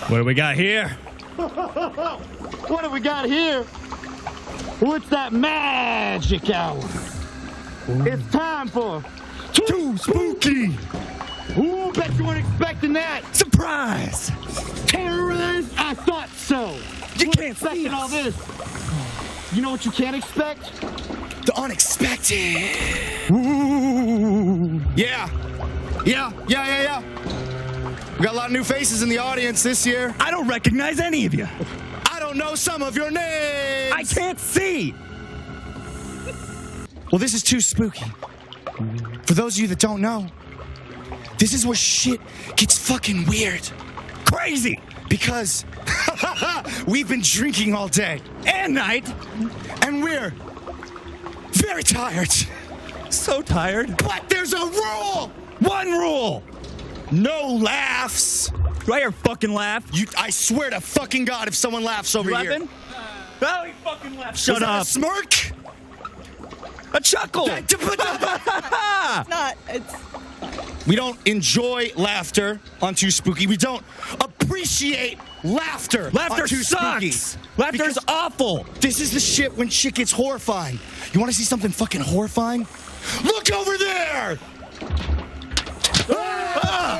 What do we got here? What have we got here? What's that magic hour? It's time for Too spooky! Ooh, bet you weren't expecting that. Surprise! Terrorists? I thought so. You can't expecting see us. all this. You know what you can't expect? The unexpected. Ooh. Yeah. We got a lot of new faces in the audience this year. I don't recognize any of you. I don't know some of your names. I can't see. Well, this is too spooky. For those of you that don't know, this is where shit gets fucking weird. Crazy. Because we've been drinking all day. And night. And we're very tired. So tired. But there's a rule! One rule. No laughs. Do I hear fucking laugh? I swear to fucking God if someone laughs over You here. laughing? Oh, he fucking laughed. Was Shut that up. a smirk? A chuckle. We don't enjoy laughter on Too Spooky. We don't appreciate laughter. Laughter on Too sucks. Spooky. Laughter's Because awful. This is the shit when shit gets horrifying. You want to see something fucking horrifying? Look over there! Ah!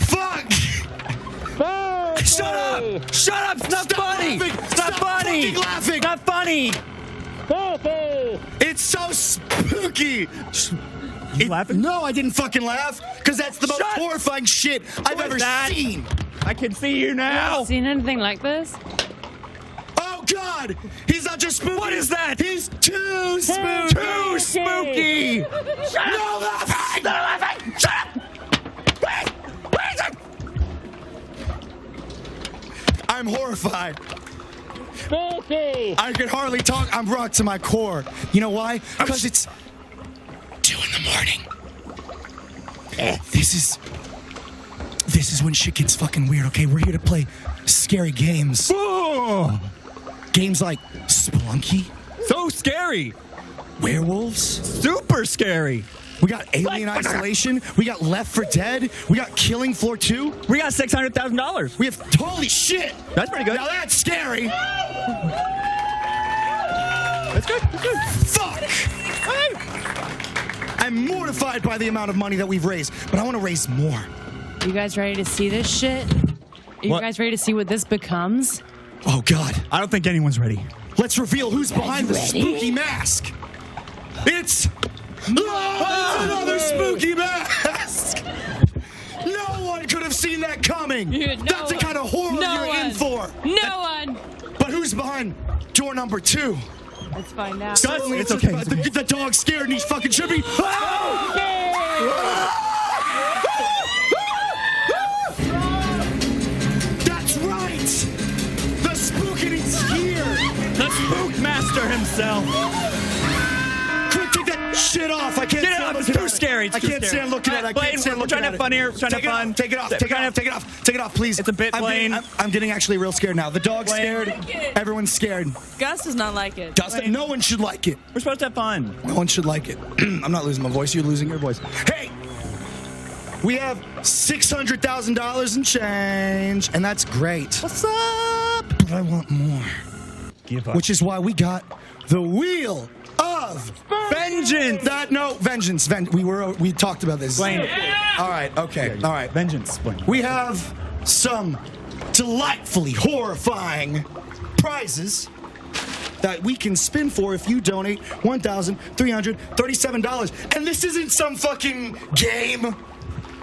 Fuck! Shut up! Shut up! It's not Stop funny! laughing! It's not Stop funny! fucking laughing! Not funny! It's so spooky! You laughing? No, I didn't fucking laugh, because that's the most Shut- horrifying shit I've What ever is that? seen. I can see you now. Seen anything like this? Oh God! He's not just spooky. What is that? He's too spooky. Too spooky! Shut No up! laughing! No laughing! Shut up! I'm horrified. I can hardly talk. I'm rocked to my core. You know why? Because it's 2 a.m. This is when shit gets fucking weird. Okay, we're here to play scary games. Oh, Games like Spelunky, so scary. Werewolves. Super scary. We got Alien Isolation. We got Left 4 Dead. We got Killing Floor 2. We got $600,000. We have holy shit. That's pretty good. Now that's scary. That's good. That's good. Fuck. I'm mortified by the amount of money that we've raised, but I want to raise more. You guys ready to see this shit? Are you What? guys ready to see what this becomes? Oh God. I don't think anyone's ready. Let's reveal who's behind the spooky mask. It's another spooky mask. No one could have seen that coming. Yeah, no That's the one. kind of horror No you're one. in for. No one. But who's behind door number 2? Let's find out. Suddenly it's okay. The dog's scared and he's fucking tripping. That's right. The spookiness here. The spook master himself. Quick, take that shit off. I can't Get it stand off. It's looking too at it. scary. It's I too can't scary. stand looking at it. I Blaine, can't stand we're looking trying to at have fun here. We're trying to Take have it fun. off. Take it off. Take it We're trying off. to- Take it off. Take it off, please. It's a bit, Blaine. I'm getting actually real scared now. The dog's Blaine. scared. Everyone's scared. Gus does not like it. Dustin, no one should like it. We're supposed to have fun. No one should like it. I'm not losing my voice. You're losing your voice. Hey! We have $600,000 in change, and that's great. What's up? But I want more. Give up. Which is why we got the Wheel of Vengeance. Vengeance. We talked about this. Blaine. All right. Okay. All right. Vengeance. Blaine. We have some delightfully horrifying prizes that we can spin for if you donate $1,337. And this isn't some fucking game.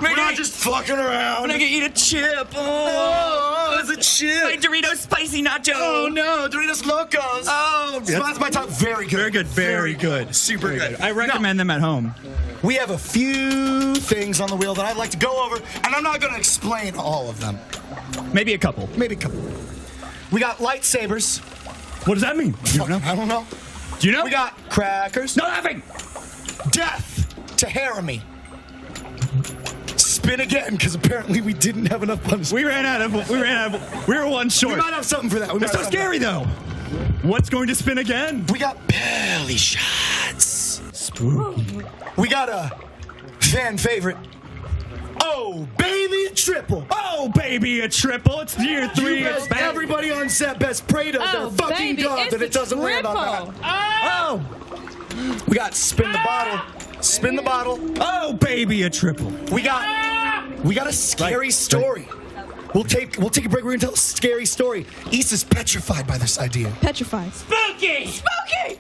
We're not just fucking around. I'm gonna eat a chip. Oh, it's a chip. My Doritos spicy nacho. Oh no, Doritos Locos. Oh, That's my top. Very good. very good. Very good. Super Very good. I recommend them at home. We have a few things on the wheel that I'd like to go over, and I'm not going to explain all of them. Maybe a couple. Maybe a couple. We got lightsabers. What does that mean? You don't know? I don't know. Do you know? We got crackers. no laughing. Death to Haremy. Spin again, because apparently we didn't have enough punishment. We were one We short. might have something for that. It's so scary though. What's going to spin again? We got belly shots. Spooky. We got a fan favorite Oh, baby, triple. Oh, baby, a triple. It's year 3. You It's bet everybody on set best pray to their fucking baby, God it's that it a doesn't land on triple. that. Oh. We got spin the bottle. Spin the bottle. Oh, baby, a triple. We got a scary story. We'll take a break. We're gonna tell a scary story. East is petrified by this idea. Petrified. Spooky! Spooky!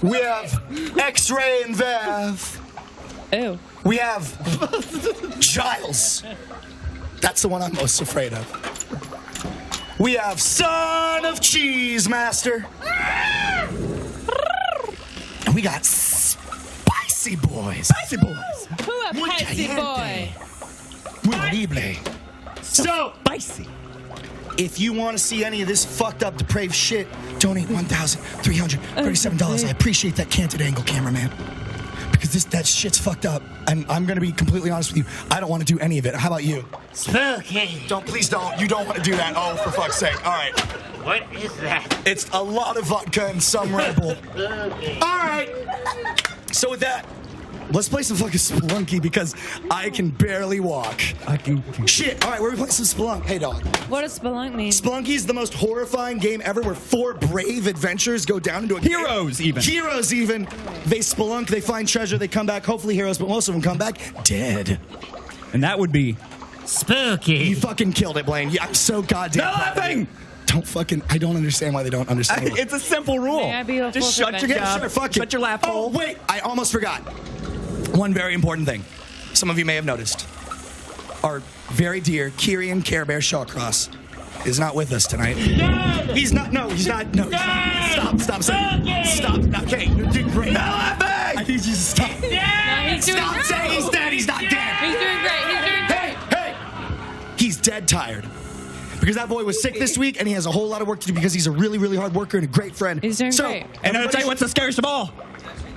We have X-Ray and Vav. Ew. We have Giles. That's the one I'm most afraid of. We have Son of Cheese Master. And we got Spicy Boys. Spicy boys. Who a Muy petsy boy? caliente. Muy horrible. So, Spicy. if you want to see any of this fucked up, depraved shit, donate $1,337. I appreciate that canted angle, cameraman. Because that shit's fucked up. And I'm going to be completely honest with you. I don't want to do any of it. How about you? Spooky. Please don't. You don't want to do that. Oh, for fuck's sake. All right. What is that? It's a lot of vodka and some Red Bull. All right. So with that, let's play some fucking Spelunky because I can barely walk. Shit. All right, we're playing some Spelunk. Hey, dog. What does Spelunk mean? Spelunky is the most horrifying game ever where 4 brave adventurers go down into a Heroes, even. Heroes, even. They spelunk, they find treasure, they come back, hopefully heroes, but most of them come back dead. And that would be Spooky. You fucking killed it, Blaine. Yeah, I'm so goddamn no proud of you. laughing. Don't fucking, I don't understand why they don't understand. It's a simple rule. May I be a Just full shut your adventure? job. Fuck it. Shut your laugh Oh, hole. wait, I almost forgot. One very important thing. Some of you may have noticed. Our very dear Kyrian Care Bear Shawcross is not with us tonight. He's not. No, he's not. No, he's not. Stop saying. Stop. Okay, you did great. No, I need you to stop. No, he's doing Stop great. saying he's dead. He's not dead. He's doing great. He's doing great. Hey, he's dead tired. Because that boy was sick this week, and he has a whole lot of work to do because he's a really, really hard worker and a great friend. He's doing great. And I'll tell you what's the scariest of all.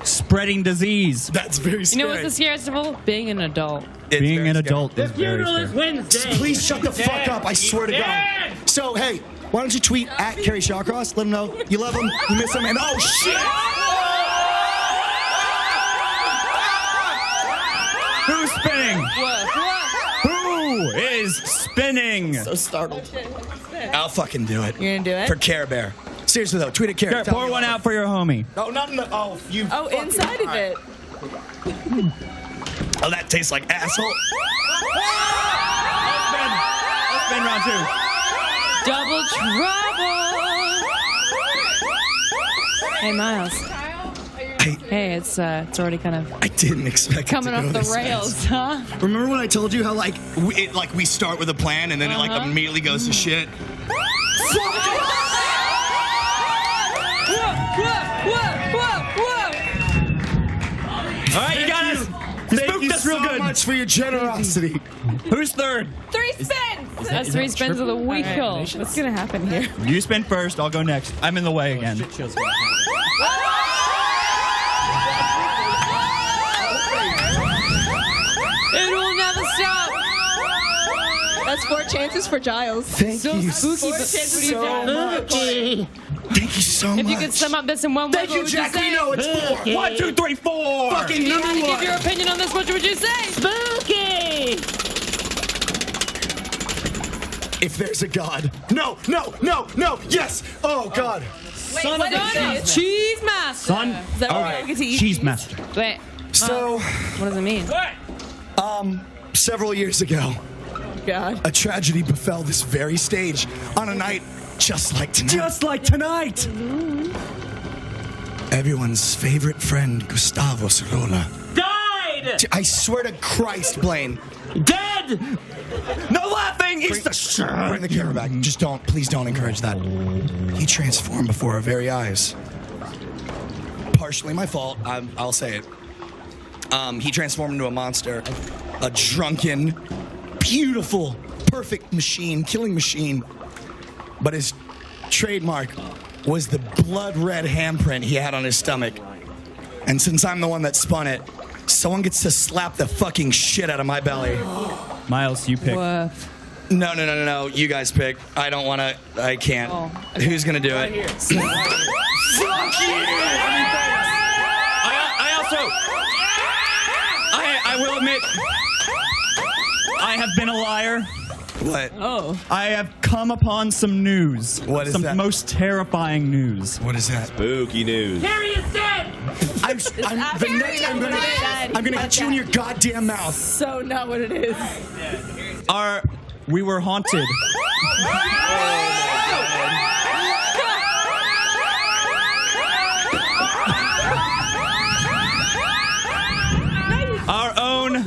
Spreading disease. That's very You scary. know what's the scariest of all? Being an adult. It's Being very an scary. adult is very Funeral is scary. Wednesday. Please shut the fuck up, I swear to God. So, hey, why don't you tweet at Carrie Shawcross, let him know you love him, you miss him, and oh shit! Who's spinning? Whoa. Who is spinning? So startled. I'll fucking do it. You're gonna do it? For Care Bear. Seriously though, tweet at Care. Here, pour one out for your homie. No, not in the, oh, you Oh, fucking- inside of it. Oh, that tastes like asshole. Let's spin round 2. Double trouble. Hey, Miles. Hey, it's already kind of I didn't expect coming it to off go the this rails, fast. huh? Remember when I told you how we start with a plan and then it like immediately goes to shit? All right, you got us. Thank Spooked you us real so good. much for your generosity. Who's third? 3 spins. That's 3 spins of the week. What's gonna happen here? You spin first. I'll go next. I'm in the way again. It will never stop. That's 4 chances for Giles. Thank you spooky, but so much. Thank you so much. If you could sum up this in one word, Thank what you, would Jack. you say? We know it's 4. 1, 2, 3, 4. Fucking If you number had to give 1. your opinion on this, what would you say? Spooky. If there's a God. No. Yes. Oh, God. Wait, Son what of is a it? Cheese master. Son. Is that All what right. we get to eat? Cheese master. Wait, So, what does it mean? several years ago, God. a tragedy befell this very stage on a night just like tonight. Just like tonight. Everyone's favorite friend, Gustavo Sorolla. Died. I swear to Christ, Blaine. Dead. No laughing. He's the Bring the camera back. Just please don't encourage that. He transformed before our very eyes. Partially my fault, I'll say it. He transformed into a monster, a drunken, beautiful, perfect machine, killing machine. But his trademark was the blood red handprint he had on his stomach. And since I'm the one that spun it, someone gets to slap the fucking shit out of my belly. Miles, you pick. Woof. No. You guys pick. I don't want to. I can't. Oh, okay. Who's going to do it? Fuck you! I will admit, I have been a liar. What? Oh. I have come upon some news. What is some that? most terrifying news. What is that? Spooky news. Harry is dead! I'm gonna get you in your goddamn mouth. So not what it is. We were haunted. Our own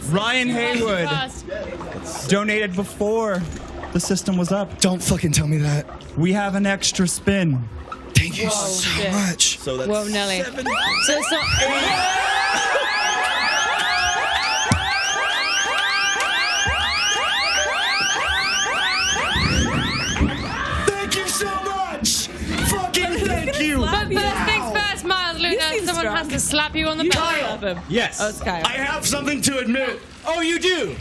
Ryan Haywood donated before the system was up. Don't fucking tell me that. We have an extra spin. Thank you so much. So that's Whoa, Nelly. 7. So it's not. Thank you so much. Fucking thank you. But first things first, Miles Luna. seem Someone strong. has to slap you on the Kyle. belly. Yes. Oh, it's Kyle. I have something to admit. Oh, you do?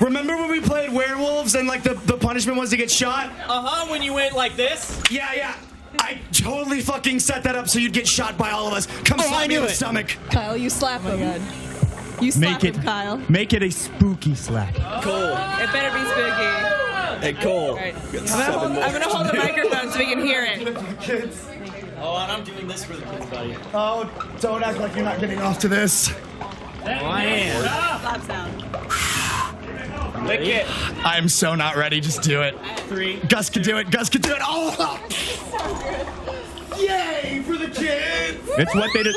Remember when we played werewolves and like the punishment was to get shot? When you went like this? Yeah. I totally fucking set that up so you'd get shot by all of us. Come slap me in the stomach. Kyle, you slap him. You slap him, Kyle. Make it a spooky slap. Cole. It better be spooky. Hey, Cole. Right. Got 7 more. I'm gonna hold the microphone so we can hear it. Oh, and I'm doing this for the kids, buddy. Oh, don't act like you're not getting off to this. I am. Slap sound. Lick it. I'm so not ready. Just do it. 3. Gus can do it. Gus can do it. Oh! Yay for the kids! It's what they did.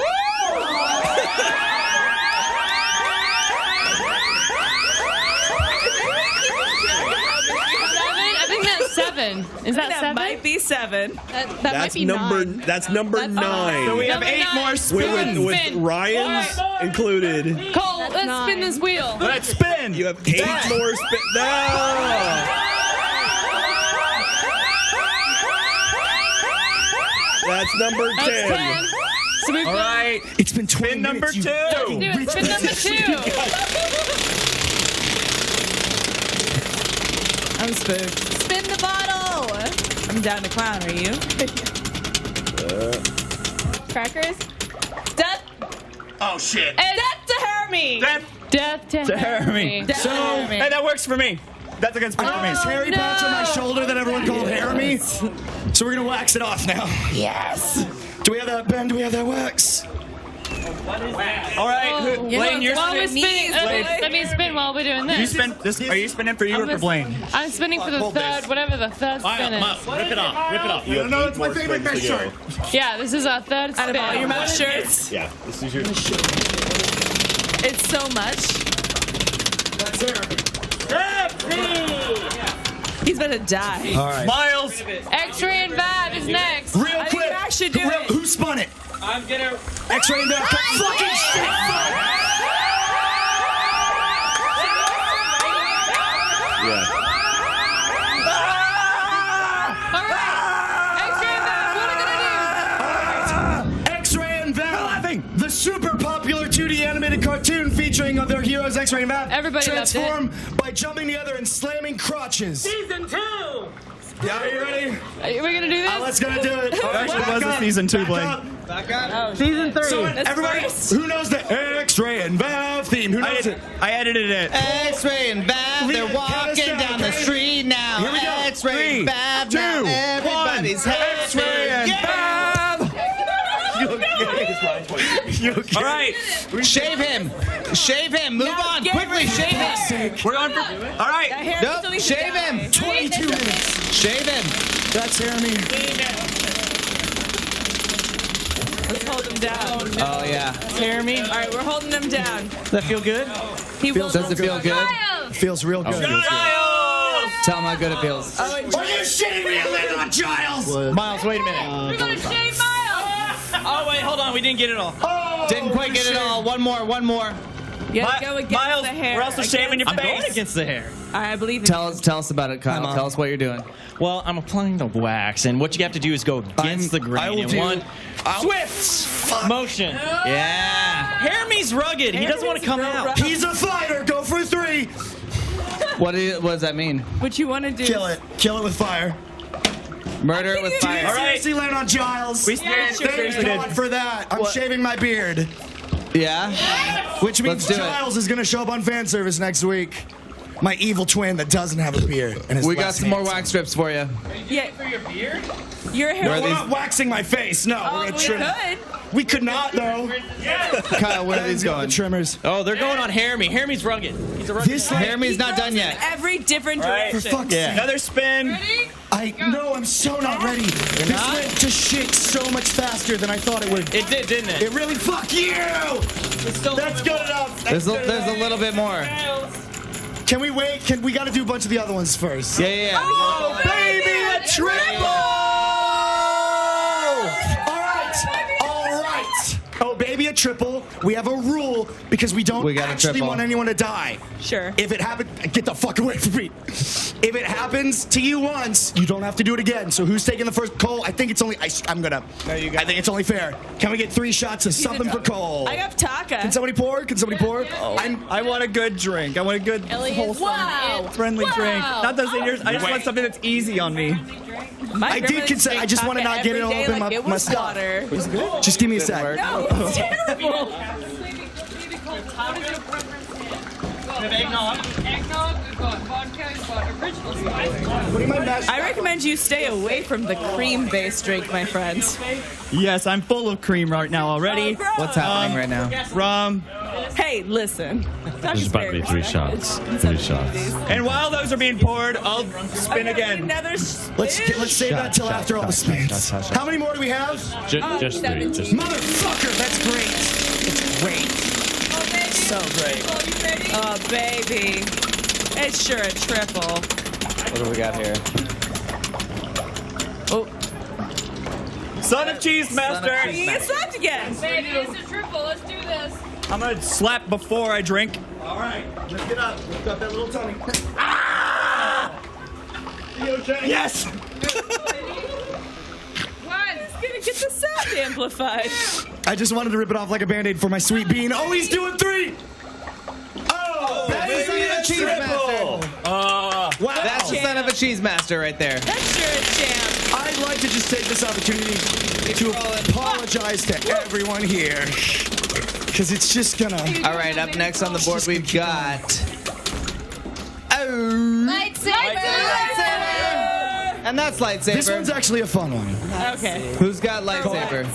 I think that's 7. Is that 7? might be 7. That might That's be number. 9. That's number 9. So we have Number 8 9. more with, spins. with Ryan's included. Cole, let's spin 9. this wheel. Let's spin. You have 8 more spin. No! That's number 10. That's 10. So we've All got. right. It's been 20 Spin number minutes, 2. you Do it. Spin number 2. I'm spooked. Spin the bottle. I'm down to clown. Are you? Crackers. Death. Oh shit. Death to Hermie. Death to Harry. Death to Hermie. Hey, that works for me. That's a good spin for me. Terry patch on my shoulder that everyone called Jeremy. So we're gonna wax it off now. Yes. Do we have that, Ben? Do we have that wax? All right. Blaine, you're While we're spinning. spinning, let me spin while we're doing You this. spin this. Are you spinning for you or for Blaine? I'm spinning for the third, whatever the third spin is. Rip it off. Rip it off. You have No, 8 it's my more favorite spins to best go. shirt. Yeah, this is our third Out of all your spin. mouth shirts. Yeah, this is your. It's so much. He's about to die. All right. Miles. X-ray and bad is next. Real I quick. didn't actually do it. Who spun it? I'm gonna. X-ray and back. Fucking shit. Yeah. All right. X-ray and bad. What are we gonna X-ray and Val. The super popular 2D animated cartoon featuring their heroes X-ray and Val. Everybody loved it. transform by jumping together and slamming crotches. Season 2. Yeah, are you ready? do? We're gonna do this? Let's go do it. Actually, was a season 2, Blaine. Season 3. So everybody, who knows the X-ray and Val theme? Who knows it? I edited it. X-ray and Bab, they're Count us walking down, down the okay? street now. Here we go. X-ray 3, and Bab, 2, now 1. everybody's X-ray and Bab. All right. Shave him. Shave him. Move on. get Quickly, rid of shave him. him. We're on for. All right. Nope, shave him. 22 minutes. Shave him. That's Jeremy. Let's hold him down. Oh, yeah. Jeremy. All right, we're holding him down. Does that feel good? He will. Does it feel good? Miles. Feels real good. Tell him how good it feels. Oh, and Are you shitting me? I landed on Giles. Miles, wait a minute. We're gonna shave Miles. Oh, wait, hold on. We didn't get it all. Didn't quite get it all. One more. you gotta go against Miles, the hair. we're also shaving your Against- face. I'm going against the hair. I believe in Tell us about it, Kyle. Mom. Tell us what you're doing. Well, I'm applying the wax, and what you have to do is go against the grain I will in do- one swift motion. Yeah. Jeremy's rugged. He doesn't want to come Jeremy's real out. rough. He's a fighter. Go for 3. What does that mean? What you want to do? Kill it. Kill it with fire. Murder it with fire. All right. Seriously land on Giles. We stand. Thank God for that. I'm shaving my beard. Yeah? Which means Let's do it. Giles is going to show up on fan service next week. My evil twin that doesn't have a beard. And his We got left some more hand. wax strips for you. Yeah. For your beard? Your hair. Where are We're these? not waxing my face. No, Oh, we're we going to trim it. could. We could not, though. Kyle, where are these The going? trimmers. Oh, they're going on Haremy. Haremy's rugged. He's a rugged This man. like, Haramy's not done yet. Every different Right. for direction. fuck's sake. Another spin. Ready? I'm so not ready. This not? went to shit so much faster than I thought it would. It did, didn't it? It really, fuck you! That's good enough. There's a little bit more. Can we wait? We got to do a bunch of the other ones first. Yeah. Oh, baby, a triple! All right. Oh, baby, a triple. We have a rule because we don't We got a actually triple. want anyone to die. Sure. If it happens, get the fuck away from me. If it happens to you once, you don't have to do it again. So who's taking the first? Cole, I think it's only. I'm gonna. No, you got I think it's only fair. Can we get 3 shots of something for Cole? I got Taka. Can somebody pour? I want a good drink. I want a good, wholesome, Wow. friendly drink. Wow. Not those yours. I just want something that's easy on me. My I did grandma consent. used I just want to Taka not get it every all day up in like my it was stuff. water. Just give me a sec. No, it's terrible. How does your preference stand? Eggnog, we've got vodka, we've got original spice. I recommend you stay away from the cream-based drink, my friends. Yes, I'm full of cream right now already. Oh, gross. What's happening right now? Rum. Hey, listen. There's about to be 3 shots. 3 shots. And while those are being poured, I'll spin again. Another Let's save that till after all the spins. How many more do we have? Just 3. Just Motherfucker, that's great. It's great. So great. Oh, baby. It's sure a triple. What do we got here? Oh, Son of Cheese Master. he slapped again. Baby, it's a triple. Let's do this. I'm gonna slap before I drink. All right, lift it up. Lift up that little tummy. Yes. Gonna get the sound amplified. I just wanted to rip it off like a Band-Aid for my sweet bean. Oh, he's doing 3. Oh, baby, a Cheese triple. Master. Wow. That's the son of a cheese master right there. That's sure a champ. I'd like to just take this opportunity to apologize to everyone here. Because it's just gonna... All right, up next on the board we've got. And that's lightsaber. This one's actually a fun one. Okay. Who's got lightsaber?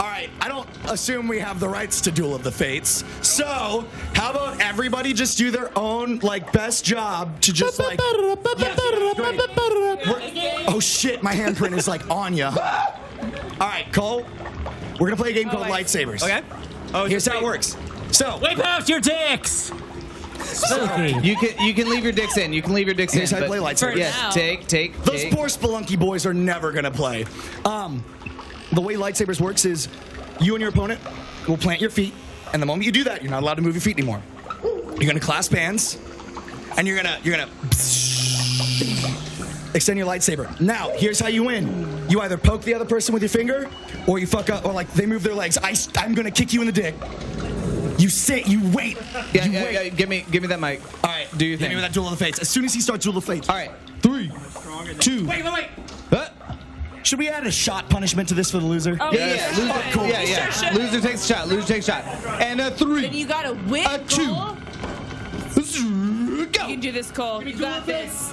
All right, I don't assume we have the rights to Duel of the Fates. So, how about everybody just do their own, best job to just, Yes, great. Oh, shit, my handprint is, on ya. All right, Cole, we're going to play a game called Lightsabers. Okay. Oh, Here's how it works. So, Whip out your dicks! You can leave your dicks in. You can leave your dicks here's in. how I play but- Lightsabers. Yes, now. take. Those poor Spelunky boys are never going to play. The way lightsabers works is you and your opponent will plant your feet, and the moment you do that, you're not allowed to move your feet anymore. You're going to clasp hands, and you're gonna extend your lightsaber. Now, here's how you win. You either poke the other person with your finger, or you fuck up, or they move their legs. I'm going to kick you in the dick. You sit, you wait. Yeah, give me that mic. All right, Do your hit me thing. with that Duel of the Fates. As soon as he starts Duel of the Fates. All right. 3, 2. Wait. Should we add a shot punishment to this for the loser? Oh, Yeah. Loser, cool. yeah. Loser takes a shot. Loser takes a shot. And a 3. Then you gotta win, A 2. Cole. You Go. can do this, Cole. You got this.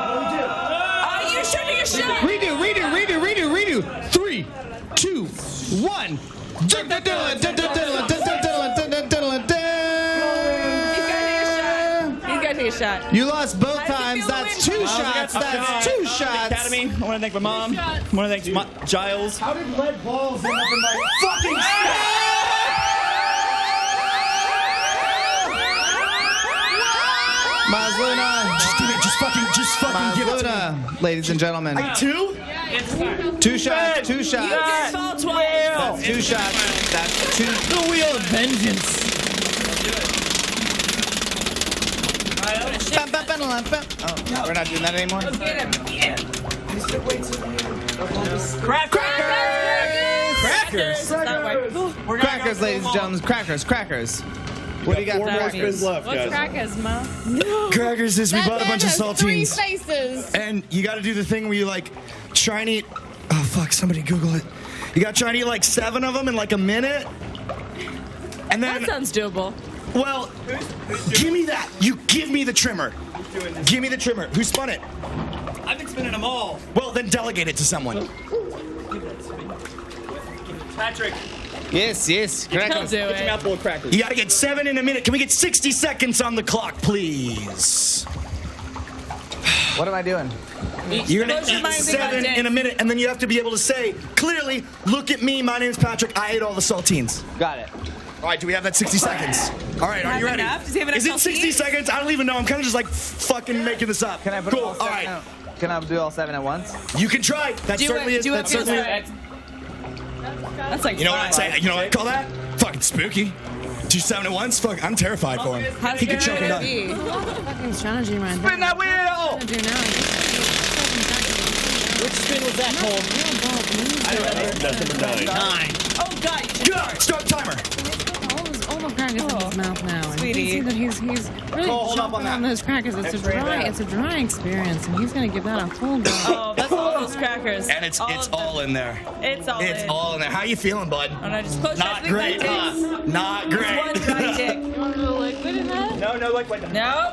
Oh, you shooting a shot. Redo. 3, 2, 1. You gotta take a shot. You lost both How does it times. feel to That's win? 2 shots. That's 2 shots. Academy. I want to thank my mom. I want to thank Giles. How did lead balls end up in my fucking Miles Luna. Just give it. Just fucking Miles give it to me. Luna, ladies and gentlemen. 2? 2 shots. 2 You shots. get fall twice. That's 2 shots. That's 2. The wheel of vengeance. Oh, we're not doing that anymore. Crackers. That worked. Crackers, ladies and gentlemen. Crackers. What do you got? Four more spins left, What's guys. crackers, Mom? Crackers is we bought a bunch of Three saltines. faces. And you got to do the thing where you like try and eat. Oh fuck! Somebody Google it. You got to try and eat like 7 of them in like a minute. And then, That sounds doable. well, give me that. You give me the trimmer. Give me the trimmer. Who spun it? I've been spinning them all. Well, then delegate it to someone. Patrick, Yes, yes. He'll do Get your it. mouth full of crackers. You got to get 7 in a minute. Can we get 60 seconds on the clock, please? What am I doing? You're gonna Close your eat mind and think 7 about in a minute, and then you have to be able to say clearly, "Look at me. My name's Patrick. I ate all the saltines." Got it. All right, do we have that 60 seconds? All right, are you ready? enough? Does he have enough Is it 60 saltines? seconds? I don't even know. I'm kind of just like fucking making this up. Can I put cool. all All 7 right, out? Can I do all 7 at once? you can try. That Do certainly it. is. Do That it. Feels certainly. right. That's like You know what I'd say? You know what I call that? Fucking spooky. Do 7 at once? Fuck, I'm terrified for him. How's He could it choke him gonna down. be? Fucking strategy right Spin that wheel! do now. Which spin was that, Cole? That's number 9. Oh God! Go! Start timer. All the crackers in his mouth now. And Sweetie. you can see that he's really hold up on jumping that. on those crackers. It's a dry experience, and he's gonna give that a full go. Oh, that's all those crackers. And it's of all in there. them. It's all. It's in. all in there. How you feeling, bud? Oh, no, just close Not your great, eyes. huh? Not One great. dry dick. no liquid. No.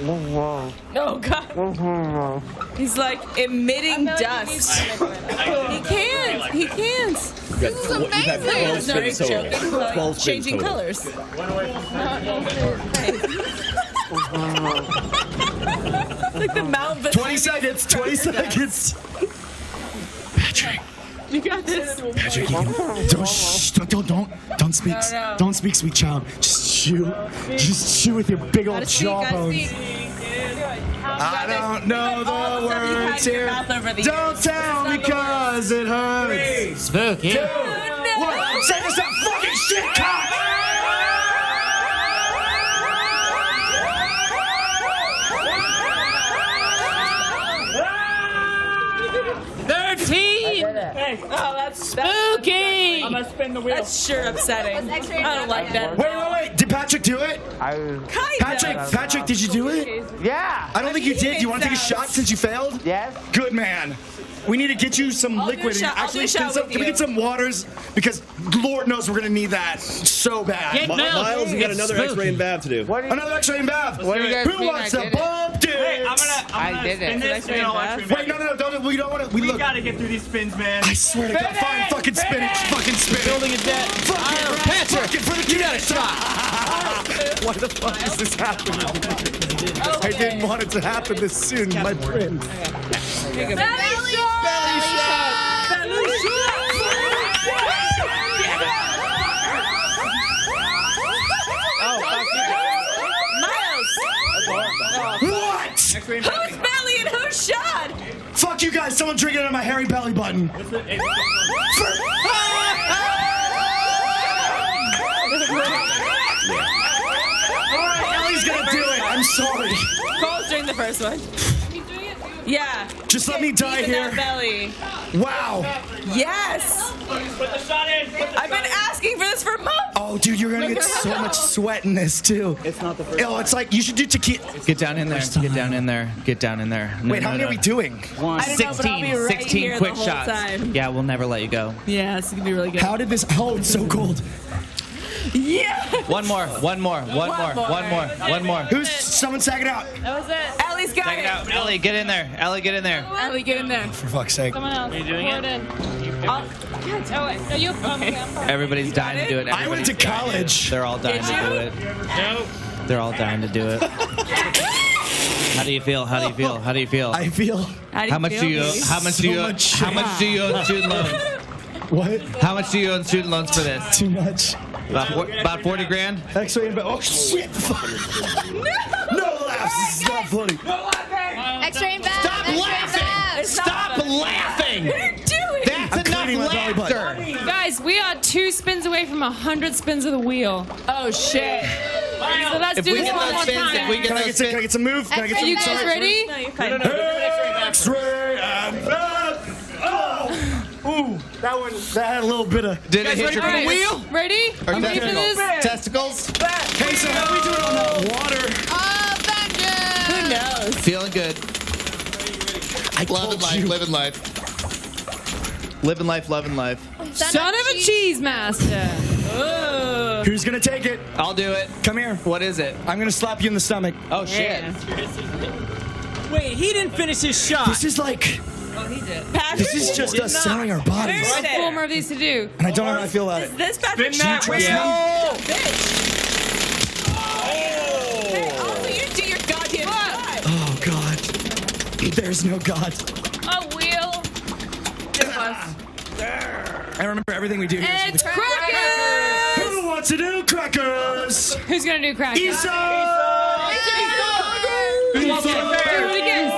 No, God. He's like emitting dust. He can't. He can't. This is amazing. You've had 12 spins total. 12 spins Changing total. colors. Like the Mount 20 seconds. 20 seconds. Patrick. You got this. Patrick, you can, don't speak. No. Don't speak, sweet child. Just chew. Just chew with your big old Gotta speak, gotta jawbones. speak. I don't know the words here. Don't tell me cause it hurts. Spooky. What? Say this up, fucking shit, cock! Oh, that's Spooky! I'm gonna spin the wheel. That's sure upsetting. I don't like that. Wait. Did Patrick do it? Kinda. Patrick, did you do it? Yeah. I don't think you did. Do you want to take a shot since you failed? Yes. Good man. We need to get you some I'll do a liquid. shot. I'll do a shot with Can we you. get some waters? Because Lord knows we're gonna need that so bad. Get milk. Miles, you got It's another spooky. X-ray and Bav to do. What do you Another X-ray and Bav. What do you guys Who mean wants I to did it? bump dicks? Hey, I'm I gonna did spin it. this and I'll actually Wait, no, don't. We don't want to. We Look. gotta get through these spins, man. I swear to God, fine, fucking spin it. Fucking spin it. Building is dead. Fuck it, Patrick, fuck it for the you got a shot. Why the fuck is this happening? I didn't want it to happen this soon, my friend. Belly shot. Miles. What? Who's belly and who's shot? Fuck you guys. Someone drinking out of my hairy belly button. Ellie's gonna do it. I'm sorry. Cole's doing the first one. Yeah. Just let me die Deep in that here. belly. Wow. Yes. Put the shot in. I've been asking for this for months. Oh, dude, you're gonna get so much sweat in this too. It's not the first. Oh, it's like you should do tequila. Get down in there. Get down in there. Get down in there. No, Wait, how many are we doing? I don't know, but I'll 16. be right 16 here quick the whole shots. time. Yeah, we'll never let you go. Yeah, it's gonna be really good. How did this? Oh, it's so cold. Yeah. One more. Who's someone sack it out? That was it. Ellie's got Check it out. Ellie, get in there. Ellie, get in there. Ellie, get in there. For fuck's sake. Someone else. Are you doing it? Oh, wait. No, you. Okay. Everybody's dying to do it. I went to college. They're all dying to do it. They're all dying to do it. How do you feel? How do you feel? How do you feel? I feel. How much do you? How much do you? How much do you owe student loans? What? How much do you owe student loans for this? Too much. About 40 grand. X-ray and oh shit! No laughs. This is not funny. X-ray and back. Stop laughing! Stop laughing! What are you doing? That's I'm cleaning enough my belly button. laughter. Guys, we are 2 spins away from 100 spins of the wheel. Oh shit. So let's If do we this get one those more spins, if time. we get Can I those get some? Can I spins, get some move? Can I get Are some? you guys ready? No, you're fine. X-ray and back. Oh. Ooh, that one. That had a little bit of. did it hit your All right, wheel? ready? I'm ready for this. Testicles? Loving life, living life. Living life, loving life. Son of a cheese master. Who's gonna take it? I'll do it. Come here. What is it? I'm gonna slap you in the stomach. Oh, shit. Wait, he didn't finish his shot. This is like. Oh, he did. This is just us selling our bodies. There's 4 more of these to do. And I don't know how I feel about it. This Patrick? Spin that wheel! Hey, also you do your goddamn job. Oh, God. There's no God. A wheel. It was. I remember everything we do here. It's crackers. Who wants to do crackers? Who's gonna do crackers? Isa! Do it again.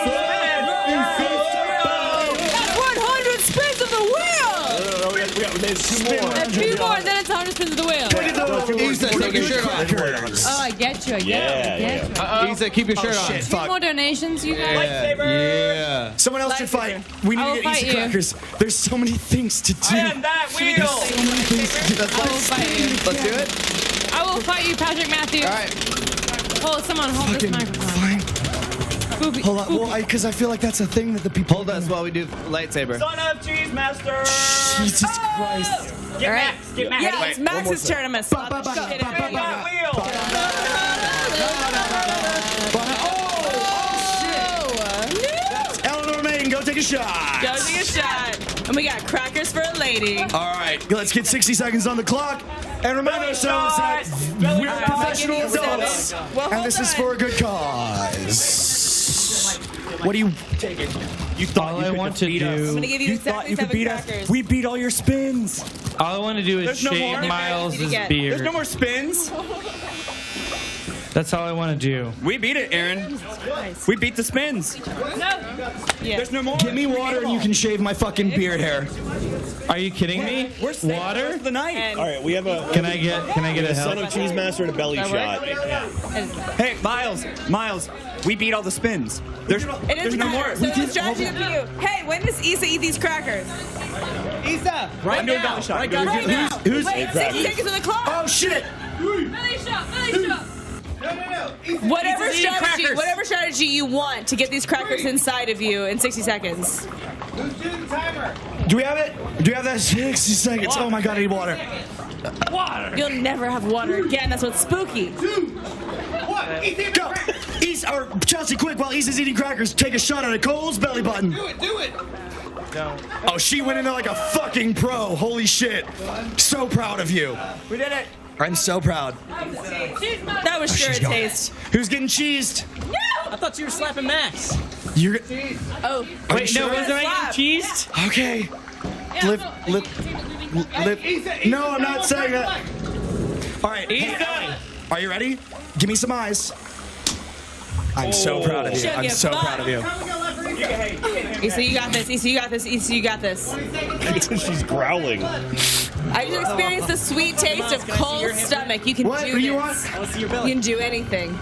That's 100 spins of the wheel. There's 2 more. And 2 more, and then it's 100 spins of the wheel. Isa, take your shirt off. Oh, I get you. I get you. Isa, keep your shirt on. Shit, 2 fuck. more donations, you guys. Yeah. Someone else should fight. We need I to will get fight Easter you. crackers. There's so many things to do. And that wheel! So many things to do. I will fight you. Let's do it. I will fight you, Patrick Matthews. All right. Hold, someone hold this microphone. Fine. Boopy. Hold on. Well, because I feel like that's a thing that the people. Hold us while we do lightsaber. Son of cheese master! Jesus Christ. Get All right. Max! Get Max! Yeah, it's Max's turn. I'm gonna slap the shit out of Spin you. that wheel! Eleanor Maiden, go take a shot. Go take a shot. And we got crackers for a lady. All right, let's get 60 seconds on the clock and remind ourselves that we're professional adults and this is for a good cause. What do you take it? You thought All I want to I'm do. gonna give you exactly 7 crackers. We beat all your spins. All I want to do is There's no shave more? Miles' There's beard. There's no more spins. That's all I want to do. We beat it, Aaron. We beat the spins. Yeah. There's no more. Give me water and you can shave my fucking beard hair. Are you kidding me? We're saving the rest Water? of the night. And All right, we have a Can I get a son help? of cheese master and a belly shot. Hey, Miles, we beat all the spins. There's it there's is no more. crackers. So the strategy up to you. Hey, when does Issa eat these crackers? Isa, I'm doing belly shot. Right now. Who's? Wait, 60 seconds on the clock. Oh shit! Belly shot, belly shot. Whatever Eating crackers. strategy you want to get these crackers inside of you in 60 seconds. Do we have it? Do we have that 60 seconds? Oh my god, I need water. You'll never have water again. That's what's spooky. Go! Or Chelsea, quick, while Issa's eating crackers, take a shot at a Cole's belly button. do it. No. Oh, she went in there like a fucking pro. Holy shit. So proud of you. We did it. I'm so proud. That was sure a she's gone. taste. Who's getting cheesed? I thought you were slapping Max. You're. Oh, Wait, sure? no, wasn't I Slap. getting cheesed? Okay. No, I'm not saying that. All right. Hey, are you ready? Give me some eyes. I'm so proud of you. I'm so proud of you. Issa, you got this. Issa, you got this. Issa, you got this. She's growling. I just experienced the sweet taste of Cole's stomach. You can What? do What do you this. want? You can do anything.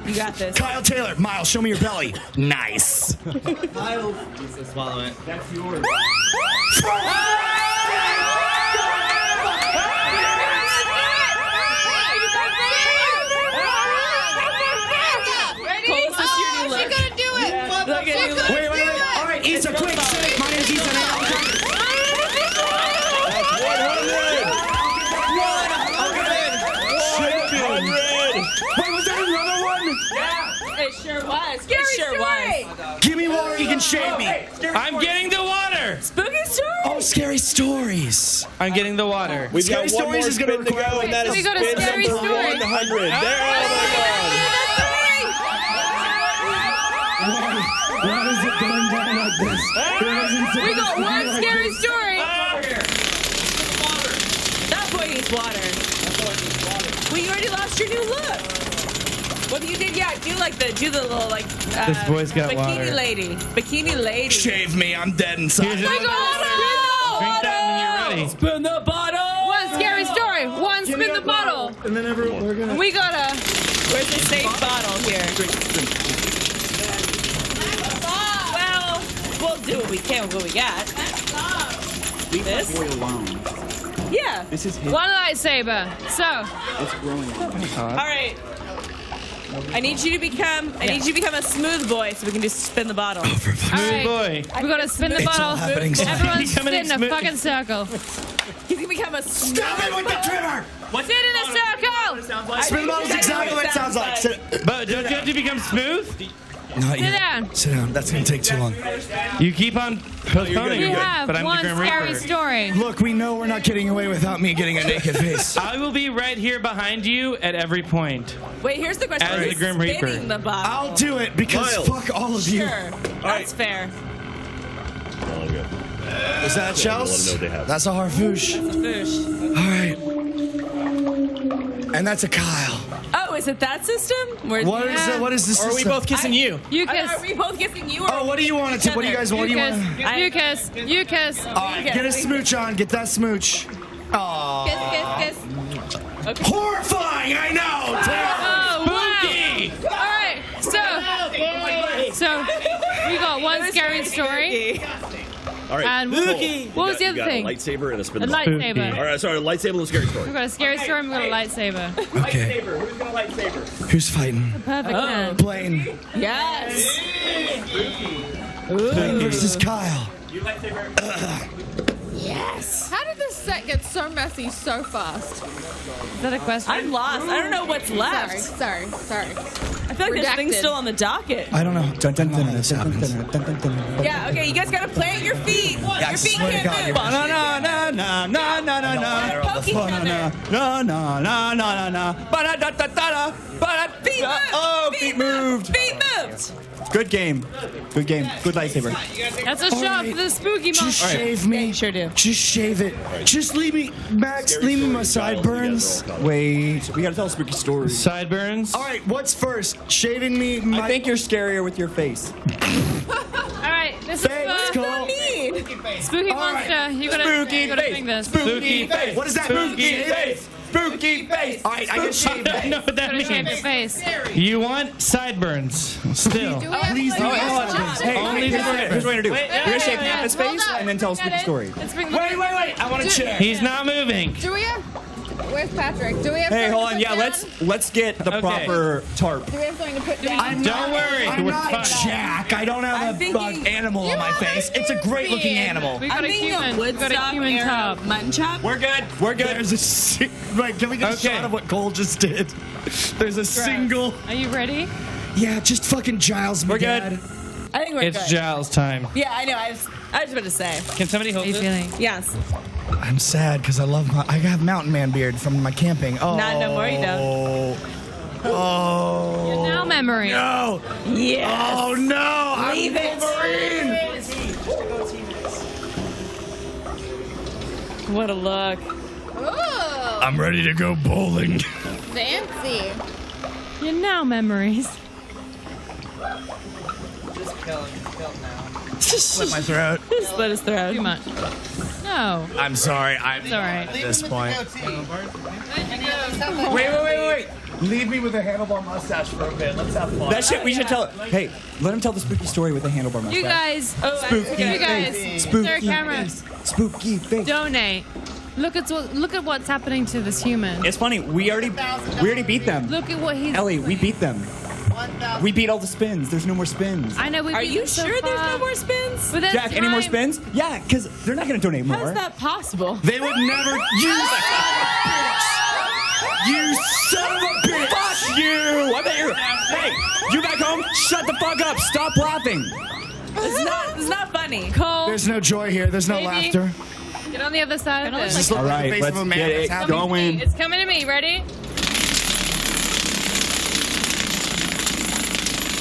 You got this. Kyle Taylor, Miles, show me your belly. Nice. Swallow it. Cole, this is your new look. Gonna do it. Look at you. Wait. All right, Issa, quick. Say it. My name's Issa. Wait, was that another one? It sure was. Scary It sure story. was. Give me water, you can shave me. I'm getting the water. Spooky story. Oh, scary stories. I'm getting the water. We've Scary got one more Stories is gonna spin to require- go, and that Can is we go to spin Scary number Story? 100. There, Why is it going down like this? We got one scary story. That boy needs water. Well, you already lost your new look. Well, you did, yeah. Do the little like. This boy's got bikini water. lady. Bikini lady. Shave me, I'm dead inside. Here's We got Drink that and then you're ready. Spin the bottle. one scary story. One spin the bottle. And then we're gonna. We gotta. Where's the safe bottle here? Well, we'll do what we can with what we got. This? Yeah. This is his. One lightsaber. So, All right. I need you to become a smooth boy so we can just spin the bottle. All right. Boy. We're gonna spin the It's all bottle. happening. Everyone Becoming sit in a smooth. fucking circle. He's gonna become a smooth Stop it with the trimmer! Sit in a circle. Spin the bottle's exactly what it sounds like. But don't you have to become smooth? Not Sit yet. down. Sit down. That's gonna take too long. You keep on postponing We it, have but I'm one the Grim scary Reaper. story. Look, we know we're not getting away without me getting a naked face. I will be right here behind you at every point. Wait, here's the question. As the Who's Grim Reaper. spinning the bottle? I'll do it because Miles. fuck all of you. Sure. That's fair. Oh, good. Is that Yeah, we'll let Chels? them know they have. That's a harfouche. Boosh. All right. And that's a Kyle. Oh, is it that system? Where What is it? What is this? Or are we system? both kissing you? You Are kiss. we both kissing you? Or Oh, what do you want it to? What do you guys want? What do You you want? kiss. You kiss. You kiss. All right, get a smooch on. Get that smooch. Aww. Kiss. Horrifying, I know. Oh, wow. All right. So we got one scary story. All right. And Cole, what was the you other got thing? A lightsaber and a spin A the bottle. lightsaber. All right, sorry, a lightsaber and a scary story. We've got a scary story and we've got a lightsaber. Okay. Who's got a lightsaber? Who's fighting? Perfect man. Blaine. Yes. Blaine versus Kyle. You lightsaber. Yes. How did this set get so messy so fast? Is that a question? I'm lost. I don't know what's left. Sorry. I feel like there's things Redacted. still on the docket. I don't know. Dun, dun, dun, this happens. Yeah, okay, you guys gotta plant your feet. I Your feet swear to can't God, move. you're Poking each other. Feet moved. Oh, feet moved. Feet moved. Good game. Good game. Good lightsaber. That's a shot for the spooky Just monster. shave me. Sure do. Just shave it. Just leave me, Max. Leave me my sideburns. Wait, we gotta tell a spooky story. Sideburns. All right, what's first? Shaving me. My I think you're scarier with your face. All right, this Thanks, is Cole. Mean. spooky All right. monster. You gotta think this. Spooky face. What does that mean? Spooky face. Spooky face. All right, I can shave I don't know that. what that Gotta shave your means. face. You want sideburns. Still. Please Oh, don't. hold on. Hey, Only here's the what we're sideburns. gonna do. We're gonna shave Hannah's face and then tell a spooky story. Let's bring the Wait. I want to check. He's not moving. Do we have? Where's Patrick? Do we have? Hey, something hold to on. put Yeah, down? let's get the Okay. proper tarp. Do we have something to put down? Don't worry. I'm We're not fine. Jack. I don't have I'm a thinking- animal on my face. It's a great looking animal. We I'm got a thinking human. of We got a Woodstock human era top. mutton chop. We're good. We're good. There's a right. Can we get Okay. a shot of what Cole just did? There's a single. Are you ready? Yeah, just fucking Giles. We're good. Dad. I think we're It's good. Giles time. Yeah, I know. I was about to say. Can somebody How hold you this? feeling? Yes. I'm sad because I have mountain man beard from my camping. Oh. Not no more, you don't. Oh. Now memory. No. Yes. Oh no. Leave it. What a look. Ooh, I'm ready to go bowling. fancy. Your now memories. Slit my throat. Split his throat. Too much. No. I'm sorry. It's all right. At this point. Wait. Leave me with a handlebar mustache for a bit. Let's have fun. That shit. We should tell. Hey, let him tell the spooky story with the handlebar mustache. You guys. Spooky You guys. face. Is there a Spooky camera? face. Spooky face. Donate. Look at what's happening to this human. It's funny. We already beat them. Look at what he's. Ellie, we beat them. We beat all the spins. There's no more spins. I know. Are you sure there's no more spins? But Jack, any more spins? Yeah, because they're not going to donate more. How is that possible? They would never. You son of a bitch! Fuck you! I bet you're. Hey, you back home? Shut the fuck up! Stop laughing. It's not funny. Cole, There's no joy here. There's no Baby. laughter. get on the other side of this. Just look All at the right, face let's of a man get that's it happy. going. It's coming to me. Ready?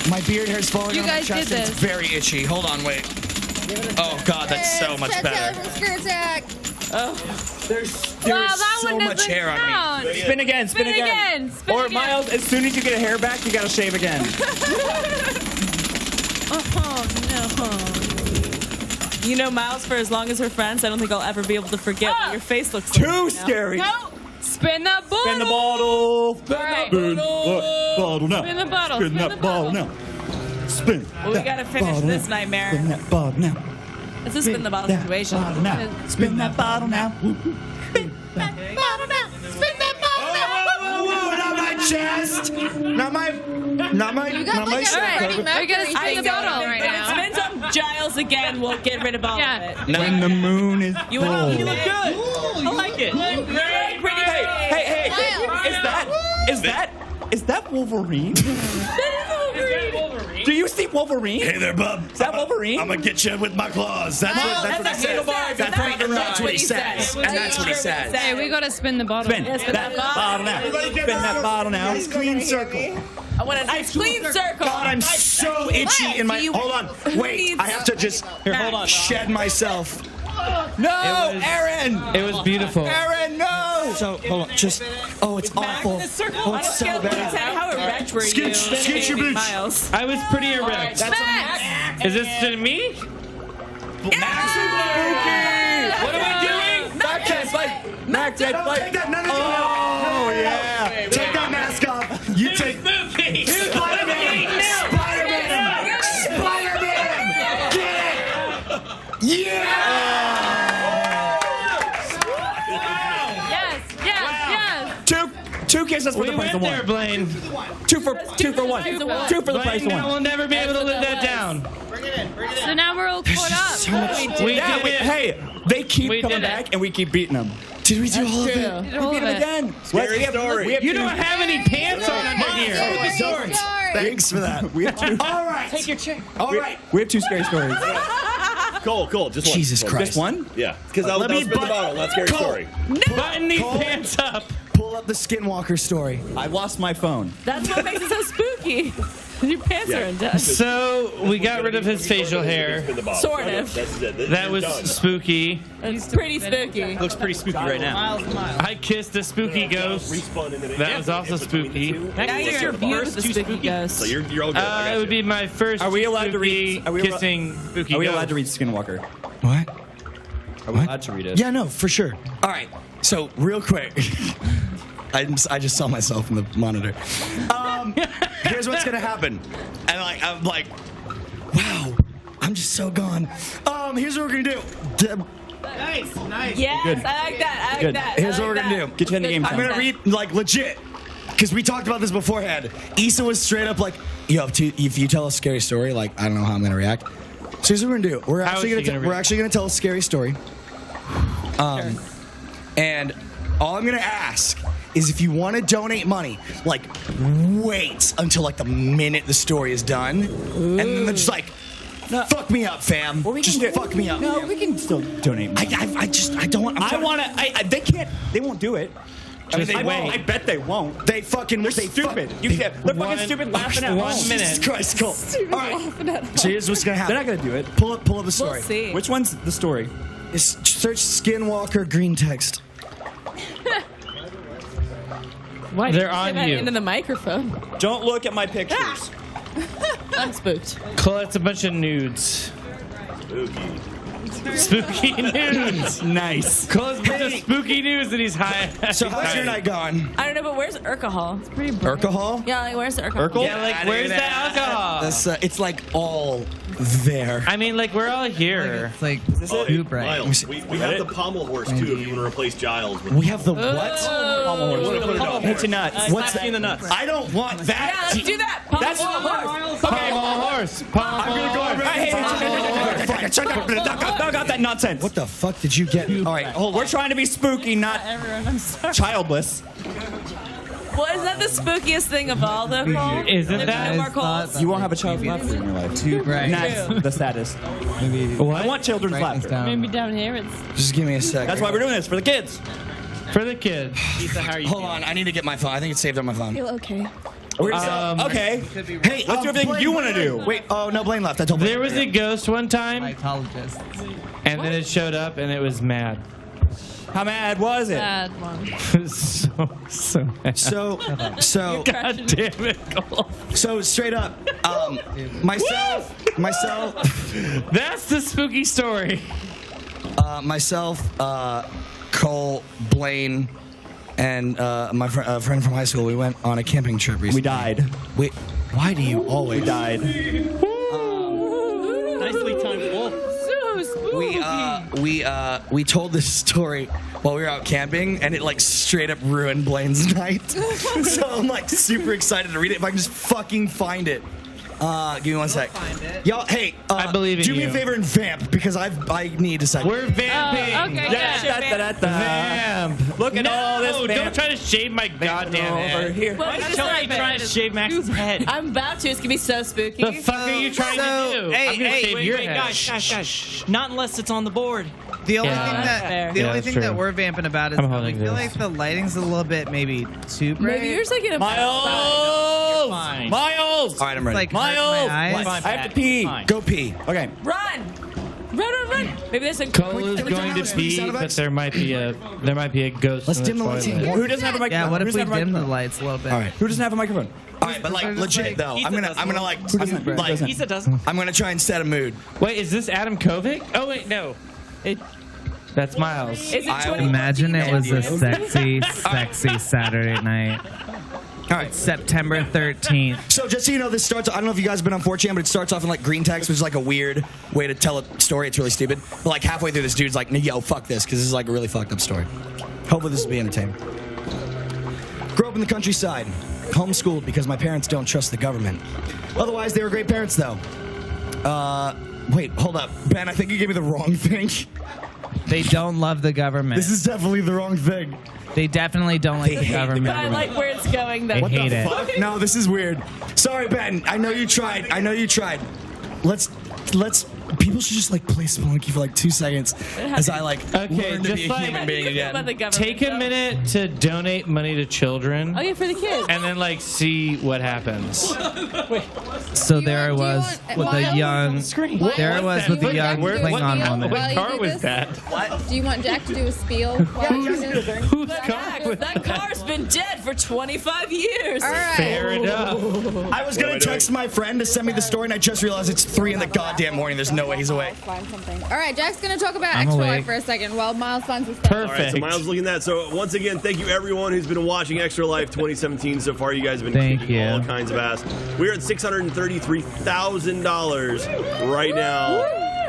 My beard hair's falling You on my guys chest. did and It's this. very itchy. Hold on, wait. Oh God, that's so much better. Skirt attack. There's Wow, that so one much doesn't hair on me. count. Spin again. Spin Spin again. Spin Or again. Miles, as soon as you get a hair back, you gotta shave again. Oh no. You know, Miles, for as long as we're friends, I don't think I'll ever be able to forget what your face looks like. Too right now. scary. No. Spin that bottle. Spin the bottle. All right. Spin that bottle now. Spin the bottle. Spin Spin that the bottle bottle. now. Spin. Well, we that gotta finish bottle this now. nightmare. Spin that bottle now. It's a spin the bottle that situation. bottle now. Spin that bottle now. Spin that bottle now. Spin that bottle now. Whoa, not my chest! Not my shit. We gotta spin the bottle right If it now. spins on Giles again, we'll get rid of all of it. When the moon is You full. look You look good. I like it. pretty Hey, is that Wolverine? Do you see Wolverine? Hey there, bub. Is that Wolverine? I'm gonna get you with my claws. That's what he says. That's what he says. And that's what he says. Hey, we gotta spin the bottle. Spin that bottle now. Spin that bottle now. Clean circle. I want a nice clean circle. God, I'm so itchy in my. Hold on. Wait, I have to just hold on. shed myself. No, Aaron. It was beautiful. Aaron, no. So hold on, just. Oh, it's awful. The circle. Oh, I it's don't so care bad. how erect were you? Scoot your boots. Miles. I was pretty erect. Is this to me? What are we doing? Back head fight. Back head fight. Take that. No. Oh yeah. Take that mask off. You take. Spider-Man. Get it. Yeah. Yes. Two kisses for We the price went of there, one. Blaine. Two for one. Two for the price Blaine of will one. never be able to live that down. So now we're all caught up. We Yeah, did wait, it. hey, they keep We coming did it. back and we keep beating them. Did we do all of it? Did all of it. Again. Scary story. We have You two- don't have any pants on under here. Thanks for that. We have two. All right. Take your chair. All right. We have two scary stories. Cool. Just one. Jesus Christ. Just one? Yeah. Because that was Let me spin the bottle. Not scary Cole. story. Button these pants up. Pull up the Skinwalker story. I lost my phone. That's what makes it so spooky. Your pants are undone. So we got rid of his facial hair. Spin the bottle. Sort of. That's it. That was Done. spooky. It's pretty spooky. Looks pretty spooky right now. I kissed a spooky ghost. Respawn in the That was also spooky. Now Is you're your viewed first with the two spooky spooky? ghost. So you're all good. I got It would you. be my first. Are we allowed to spooky read? Are we kissing spooky Are we ghost. allowed to read Skinwalker? What? Are we allowed to read it? Yeah, no, for sure. All right. So real quick, I just saw myself in the monitor. Here's what's gonna happen, and I'm like, wow, I'm just so gone. Here's what we're gonna do. Yes, Good. I like that. I like Good. that. Here's I what like we're gonna that. do. Get you in the game. I'm Tom. gonna read like legit, because we talked about this beforehand. Issa was straight up like, yo, if you tell a scary story, like I don't know how I'm gonna react. So here's what we're gonna do. We're How actually is she gonna gonna we're react? actually gonna tell a scary story. And all I'm gonna ask is if you want to donate money, like wait until like the minute the story is done, and then just like, fuck me up, fam. Just fuck me up. No, we can still donate. Money. I don't want. I want to. They can't. They won't do it. Just I wait. I bet they won't. They fucking. They're stupid. They're fucking stupid. Laughing at 1 home. minute. Jesus Christ, cool. All right. So here's what's gonna happen. They're not gonna do it. Pull up the We'll story. see. Which one's the story? Search Skinwalker green text. Why They're did you on say that you. into the microphone? Don't look at my pictures. I'm spooked. Colette's a bunch of nudes. Spooky nudes. Nice. Colette's a bunch of spooky nudes and he's high. So how's your night gone? I don't know, but where's alcohol? It's pretty Alcohol? Yeah, like where's the alcohol? Urkel? Yeah, like where's the alcohol? It's like all there. I mean, like we're all here. It's like Oh, too bright. Miles, we have the pommel horse too. If you want to replace Giles with We have the what? Hit your nuts. What's in the nuts. I don't want Yeah, that. let's do that. That's Pommel horse. Pommel horse. I got that nonsense. What the fuck did you get? All right, hold. We're trying to be spooky, not Everyone, I'm sorry. childless. Well, is that the spookiest thing of all, though, Cole? Isn't No that? more calls. You won't have a child's laughter in your life. Too bright. And that's the saddest. Maybe I want children's brightness laughter. down. Maybe down here it's. Just give me a sec. That's why we're doing this, for the kids. For the kids. Hold on, I need to get my phone. I think it's saved on my phone. Okay. Okay. Hey, Let's do everything Blaine, you want to do. Wait, oh no, Blaine left. I told Blaine. There was a ghost one time, Mycologist. and then it showed up, and it was mad. How mad was it? Bad one. It was so mad. So, God damn it, Cole. so straight up, myself, That's the spooky story. Cole, Blaine, and my friend from high school. We went on a camping trip recently. We died. Wait, why do you always? We died. Nicely timed wolf. So spooky. We told this story while we were out camping, and it like straight up ruined Blaine's night. So I'm like super excited to read it. If I can just fucking find it. Give me 1 sec. Y'all, hey, I believe in do me you. a favor and vamp because I need a second. We're vamping. Okay, yeah. Vamp. Look at all this. Don't try to shave my goddamn head. Here. Well, Why it's are you not trying to shave Max's head? I'm about to. It's gonna be so spooky. The fuck are you trying to do? Hey, I'm gonna shave your head. guys. Not unless it's on the board. The only Yeah. thing That's that fair. the Yeah, only that's thing true. that we're vamping about is I'm we holding feel this. like the lighting's a little bit maybe too bright. Maybe yours like in a Miles! Miles! All right, I'm ready. Like hurting Miles! my eyes. Fine, I have to pee. Fine. Go pee. Okay. Run. Maybe there's a Cole is Can we turn going down to the pee, sound but effects? there might be a ghost Let's in dim the the lights even toilet. more. Who doesn't have a microphone? Yeah, what Who if we doesn't have a dim the microphone? lights a little bit? All right. Who doesn't have a microphone? All right, but like Just legit like- though, I'm gonna like Isa doesn't. I'm gonna try and set a mood. Wait, is this Adam Kovic? Oh wait, no. That's Miles. Is it I 20? Imagine it was a sexy Saturday night. All right. September 13th. So just so you know, this starts. I don't know if you guys have been on 4chan, but it starts off in like green text, which is like a weird way to tell a story. It's really stupid. But like halfway through, this dude's like, "Yo, fuck this," because this is like a really fucked up story. Hopefully, this will be entertaining. Grew up in the countryside, homeschooled because my parents don't trust the government. Otherwise, they were great parents, though. Wait, hold up, Ben. I think you gave me the wrong thing. They don't love the government. This is definitely the wrong thing. They definitely don't like They the hate the government. But I like where it's going though. They hate it. Fuck? No, this is weird. Sorry, Ben. I know you tried. Let's. People should just like play Spelunky for like 2 seconds as I like Okay, learn to just be a like- human being About the again. government, Take a though. minute to donate money to children, Oh yeah, for the kids. and then like see what happens. So there I was with a young. There I was with a young Klingon woman. What car was that? Do you want Jack to do a spiel? Whose car was That car's been dead for 25 years. All right. Fair enough. I was gonna text my friend to send me the story, and I just realized it's 3 in the goddamn morning. There's no way he's awake. Find something. All right, Jack's gonna talk about I'm Extra awake. Life for a second while Miles finds his stuff. All right, so Miles is looking at that. So once again, thank you everyone who's been watching Extra Life 2017 so far. You guys have been Thank kicking you. all kinds of ass. We're at $633,000 right now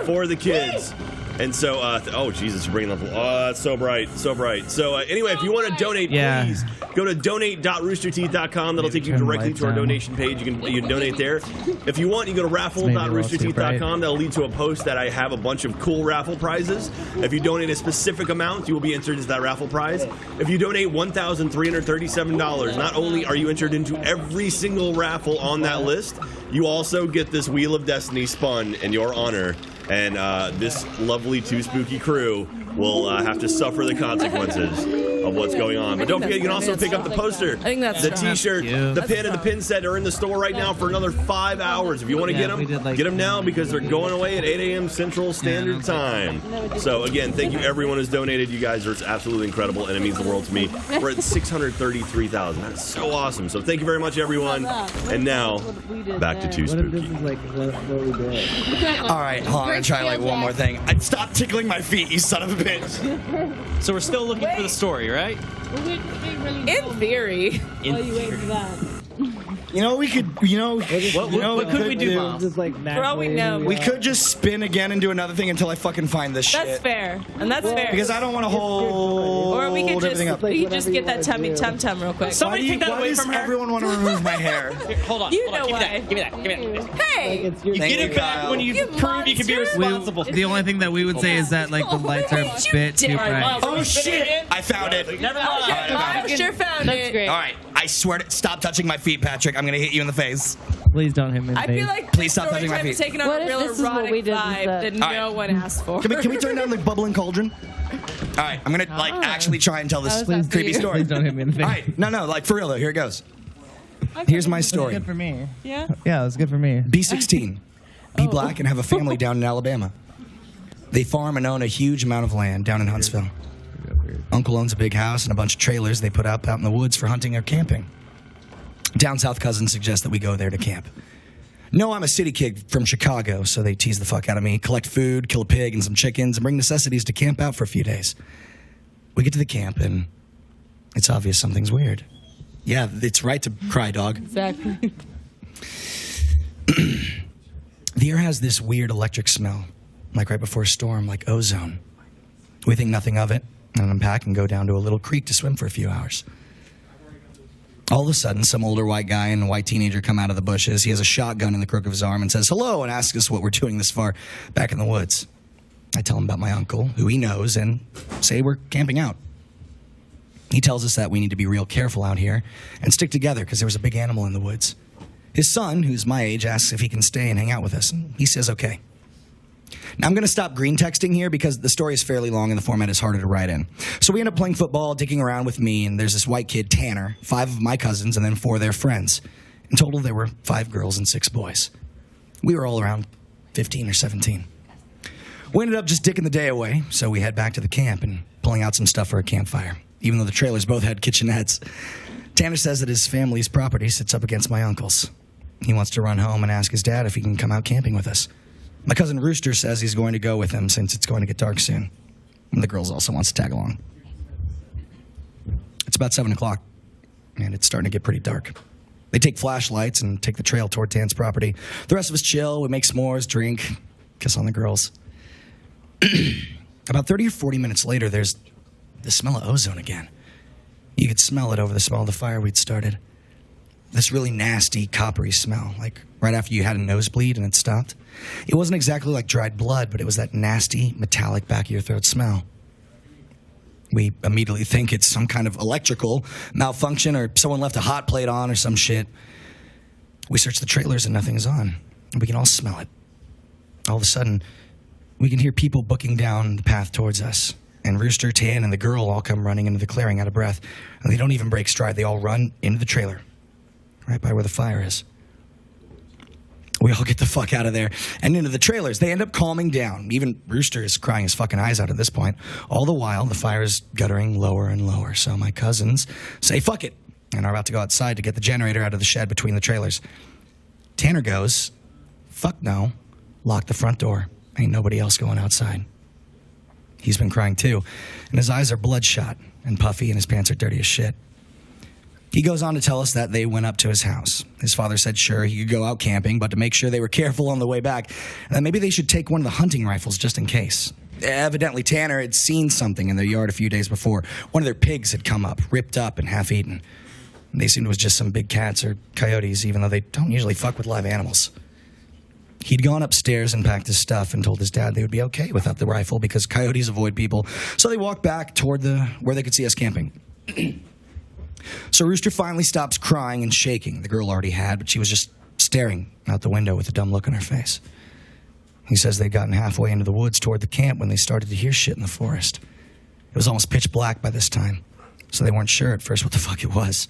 for the kids. And so, oh Jesus, you're bringing up. Oh, that's so bright, so bright. So anyway, if you want to donate, Yeah. please go to donate.roosterteeth.com. That'll take you Turn the directly lights to our down. donation page. You can donate there. If you want, you go to raffle.roosterteeth.com. That'll lead to a post that I have a bunch of cool raffle prizes. If you donate a specific amount, you will be entered into that raffle prize. If you donate $1,337, not only are you entered into every single raffle on that list, you also get this Wheel of Destiny spun in your honor. And this lovely Too Spooky crew will have to suffer the consequences of what's going on. But don't forget, you can also pick up the poster, the T-shirt, the pin, and the pin set are in the store right now for another 5 hours. If you want to get them, get them now because they're going away at 8 a.m. Central Standard Time. So again, thank you everyone who's donated. You guys are absolutely incredible, and it means the world to me. We're at 633,000. That's so awesome. So thank you very much, everyone. And now, back to Too Spooky. All right, hold on. I'm gonna try like one more thing. Stop tickling my feet, you son of a bitch. So we're still looking for the story, right? In theory. You know, we could. What could we do, Miles? For all we know. We could just spin again and do another thing until I fucking find this shit. That's fair. And that's fair. Because I don't want to hold Or we could everything up. just get that tummy tum real quick. Somebody take that Why away does from her. everyone want to remove my hair? Hold on. You hold on. know Give me why. that. Give me that. Give me that. Hey! You Thank get you, it back Kyle. when you You prove you can be monster. responsible. The only thing that we would say is that like the lights are a bit too bright. Oh shit! I found it. Never mind. I sure found it. Great. All right, I swear to stop touching my feet, Patrick. I'm gonna hit you in the face. Please don't hit me in the I face. feel like Please this stop story touching my time is feet. taking on What a if real this is what erotic we did vibe instead? that All no right. one asked for. Can we turn down the bubbling cauldron? All right, I'm gonna like actually try and tell this Please creepy story. Please don't hit me in the face. All right, no, like for real though. Here it goes. Here's my story. Good for me. Yeah? Yeah, it was good for me. Be 16, be black, and have a family down in Alabama. They farm and own a huge amount of land down in Huntsville. Uncle owns a big house and a bunch of trailers they put up out in the woods for hunting or camping. Down south cousins suggest that we go there to camp. No, I'm a city kid from Chicago, so they tease the fuck out of me, collect food, kill a pig and some chickens, and bring necessities to camp out for a few days. We get to the camp, and it's obvious something's weird. Yeah, it's right to cry, dog. Exactly. The air has this weird electric smell, like right before a storm, like ozone. We think nothing of it. and unpack and go down to a little creek to swim for a few hours. All of a sudden, some older white guy and a white teenager come out of the bushes. He has a shotgun in the crook of his arm and says hello and asks us what we're doing this far back in the woods. I tell him about my uncle, who he knows, and say we're camping out. He tells us that we need to be real careful out here and stick together because there was a big animal in the woods. His son, who's my age, asks if he can stay and hang out with us, and he says okay. Now, I'm going to stop green texting here because the story is fairly long and the format is harder to write in. So we end up playing football, dicking around with me, and there's this white kid, Tanner, 5 of my cousins, and then 4 of their friends. In total, there were 5 girls and 6 boys. We were all around 15 or 17. We ended up just dicking the day away, so we head back to the camp and pulling out some stuff for a campfire, even though the trailers both had kitchenettes. Tanner says that his family's property sits up against my uncle's. He wants to run home and ask his dad if he can come out camping with us. My cousin Rooster says he's going to go with him since it's going to get dark soon. And the girls also wants to tag along. It's about 7 o'clock, and it's starting to get pretty dark. They take flashlights and take the trail toward Tan's property. The rest of us chill, we make s'mores, drink, kiss on the girls. About 30 or 40 minutes later, there's the smell of ozone again. You could smell it over the smell of the fire we'd started. This really nasty, coppery smell, like right after you had a nosebleed and it stopped. It wasn't exactly like dried blood, but it was that nasty, metallic back of your throat smell. We immediately think it's some kind of electrical malfunction or someone left a hot plate on or some shit. We search the trailers and nothing's on. And we can all smell it. All of a sudden, we can hear people booking down the path towards us. And Rooster, Tan, and the girl all come running into the clearing out of breath. And they don't even break stride. They all run into the trailer, right by where the fire is. We all get the fuck out of there and into the trailers. They end up calming down. Even Rooster is crying his fucking eyes out at this point. All the while, the fire is guttering lower and lower. So my cousins say, fuck it, and are about to go outside to get the generator out of the shed between the trailers. Tanner goes, fuck no, lock the front door. Ain't nobody else going outside. He's been crying too, and his eyes are bloodshot and puffy, and his pants are dirty as shit. He goes on to tell us that they went up to his house. His father said sure, he could go out camping, but to make sure they were careful on the way back, and that maybe they should take one of the hunting rifles just in case. Evidently, Tanner had seen something in their yard a few days before. One of their pigs had come up, ripped up and half-eaten. They assumed it was just some big cats or coyotes, even though they don't usually fuck with live animals. He'd gone upstairs and packed his stuff and told his dad they would be okay without the rifle because coyotes avoid people. So they walked back toward where they could see us camping. So Rooster finally stops crying and shaking. The girl already had, but she was just staring out the window with a dumb look on her face. He says they'd gotten halfway into the woods toward the camp when they started to hear shit in the forest. It was almost pitch black by this time, so they weren't sure at first what the fuck it was.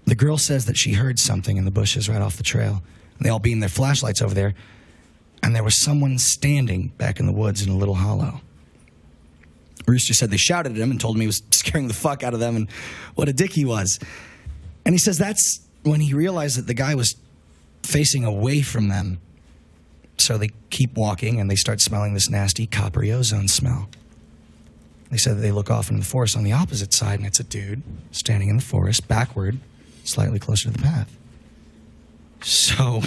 The girl says that she heard something in the bushes right off the trail. They all beamed their flashlights over there, and there was someone standing back in the woods in a little hollow. Rooster said they shouted at him and told him he was scaring the fuck out of them and what a dick he was. And he says that's when he realized that the guy was facing away from them. So they keep walking, and they start smelling this nasty coppery ozone smell. They said that they look off into the forest on the opposite side, and it's a dude standing in the forest, backward, slightly closer to the path. So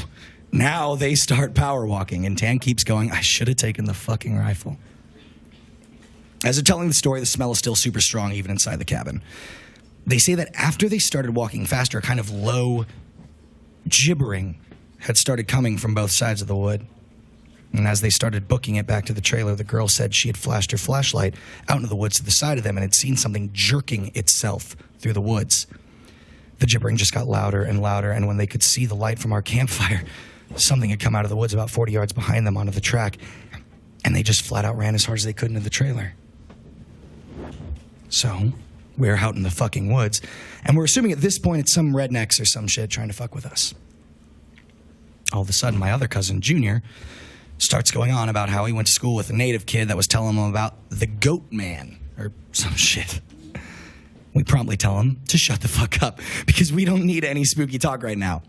now they start power walking, and Tan keeps going, I should have taken the fucking rifle. As they're telling the story, the smell is still super strong even inside the cabin. They say that after they started walking faster, a kind of low gibbering had started coming from both sides of the wood. And as they started booking it back to the trailer, the girl said she had flashed her flashlight out into the woods to the side of them and had seen something jerking itself through the woods. The gibbering just got louder and louder, and when they could see the light from our campfire, something had come out of the woods about 40 yards behind them onto the track, and they just flat out ran as hard as they could into the trailer. So, we're out in the fucking woods, and we're assuming at this point it's some rednecks or some shit trying to fuck with us. All of a sudden, my other cousin, Junior, starts going on about how he went to school with a native kid that was telling him about the goat man, or some shit. We promptly tell him to shut the fuck up, because we don't need any spooky talk right now.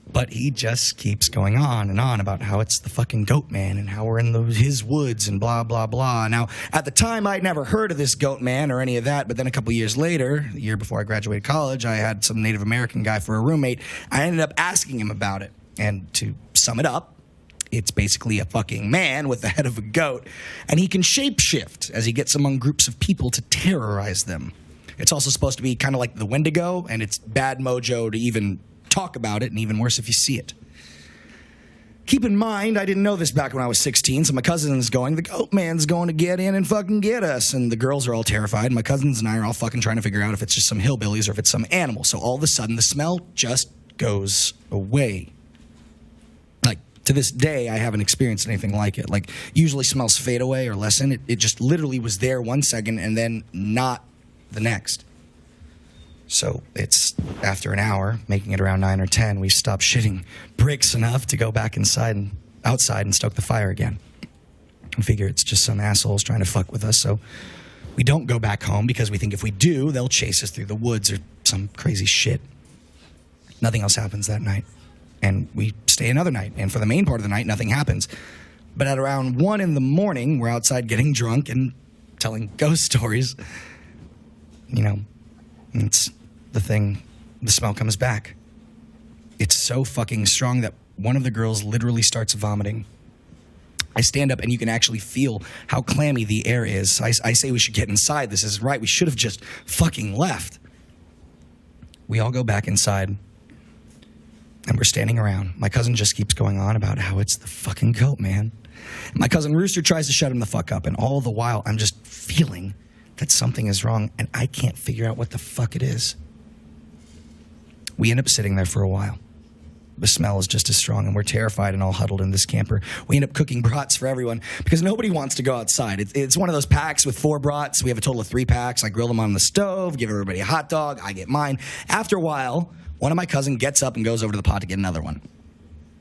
But he just keeps going on and on about how it's the fucking goat man and how we're in his woods and blah, blah, blah. Now, at the time, I'd never heard of this goat man or any of that, but then a couple years later, the year before I graduated college, I had some Native American guy for a roommate. I ended up asking him about it. And to sum it up, It's basically a fucking man with the head of a goat, and he can shapeshift as he gets among groups of people to terrorize them. It's also supposed to be kind of like the Wendigo, and it's bad mojo to even talk about it, and even worse if you see it. Keep in mind, I didn't know this back when I was 16, so my cousin's going, the goat man's going to get in and fucking get us. And the girls are all terrified. My cousins and I are all fucking trying to figure out if it's just some hillbillies or if it's some animal. So all of a sudden, the smell just goes away. Like, to this day, I haven't experienced anything like it. Like, usually smells fade away or lessen. It just literally was there 1 second and then not the next. So it's after an hour, making it around 9 or 10, we stopped shitting bricks enough to go back outside and stoke the fire again. We figure it's just some assholes trying to fuck with us, so we don't go back home because we think if we do, they'll chase us through the woods or some crazy shit. Nothing else happens that night. And we stay another night, and for the main part of the night, nothing happens. But at around 1 in the morning, we're outside getting drunk and telling ghost stories. You know, it's the thing, the smell comes back. It's so fucking strong that one of the girls literally starts vomiting. I stand up and you can actually feel how clammy the air is. I say we should get inside. This isn't right. We should have just fucking left. We all go back inside and we're standing around. My cousin just keeps going on about how it's the fucking goat, man. My cousin Rooster tries to shut him the fuck up, and all the while I'm just feeling that something is wrong and I can't figure out what the fuck it is. We end up sitting there for a while. The smell is just as strong, and we're terrified and all huddled in this camper. We end up cooking brats for everyone because nobody wants to go outside. It's one of those packs with 4 brats. We have a total of 3 packs. I grill them on the stove, give everybody a hot dog. I get mine. After a while, one of my cousins gets up and goes over to the pot to get another one.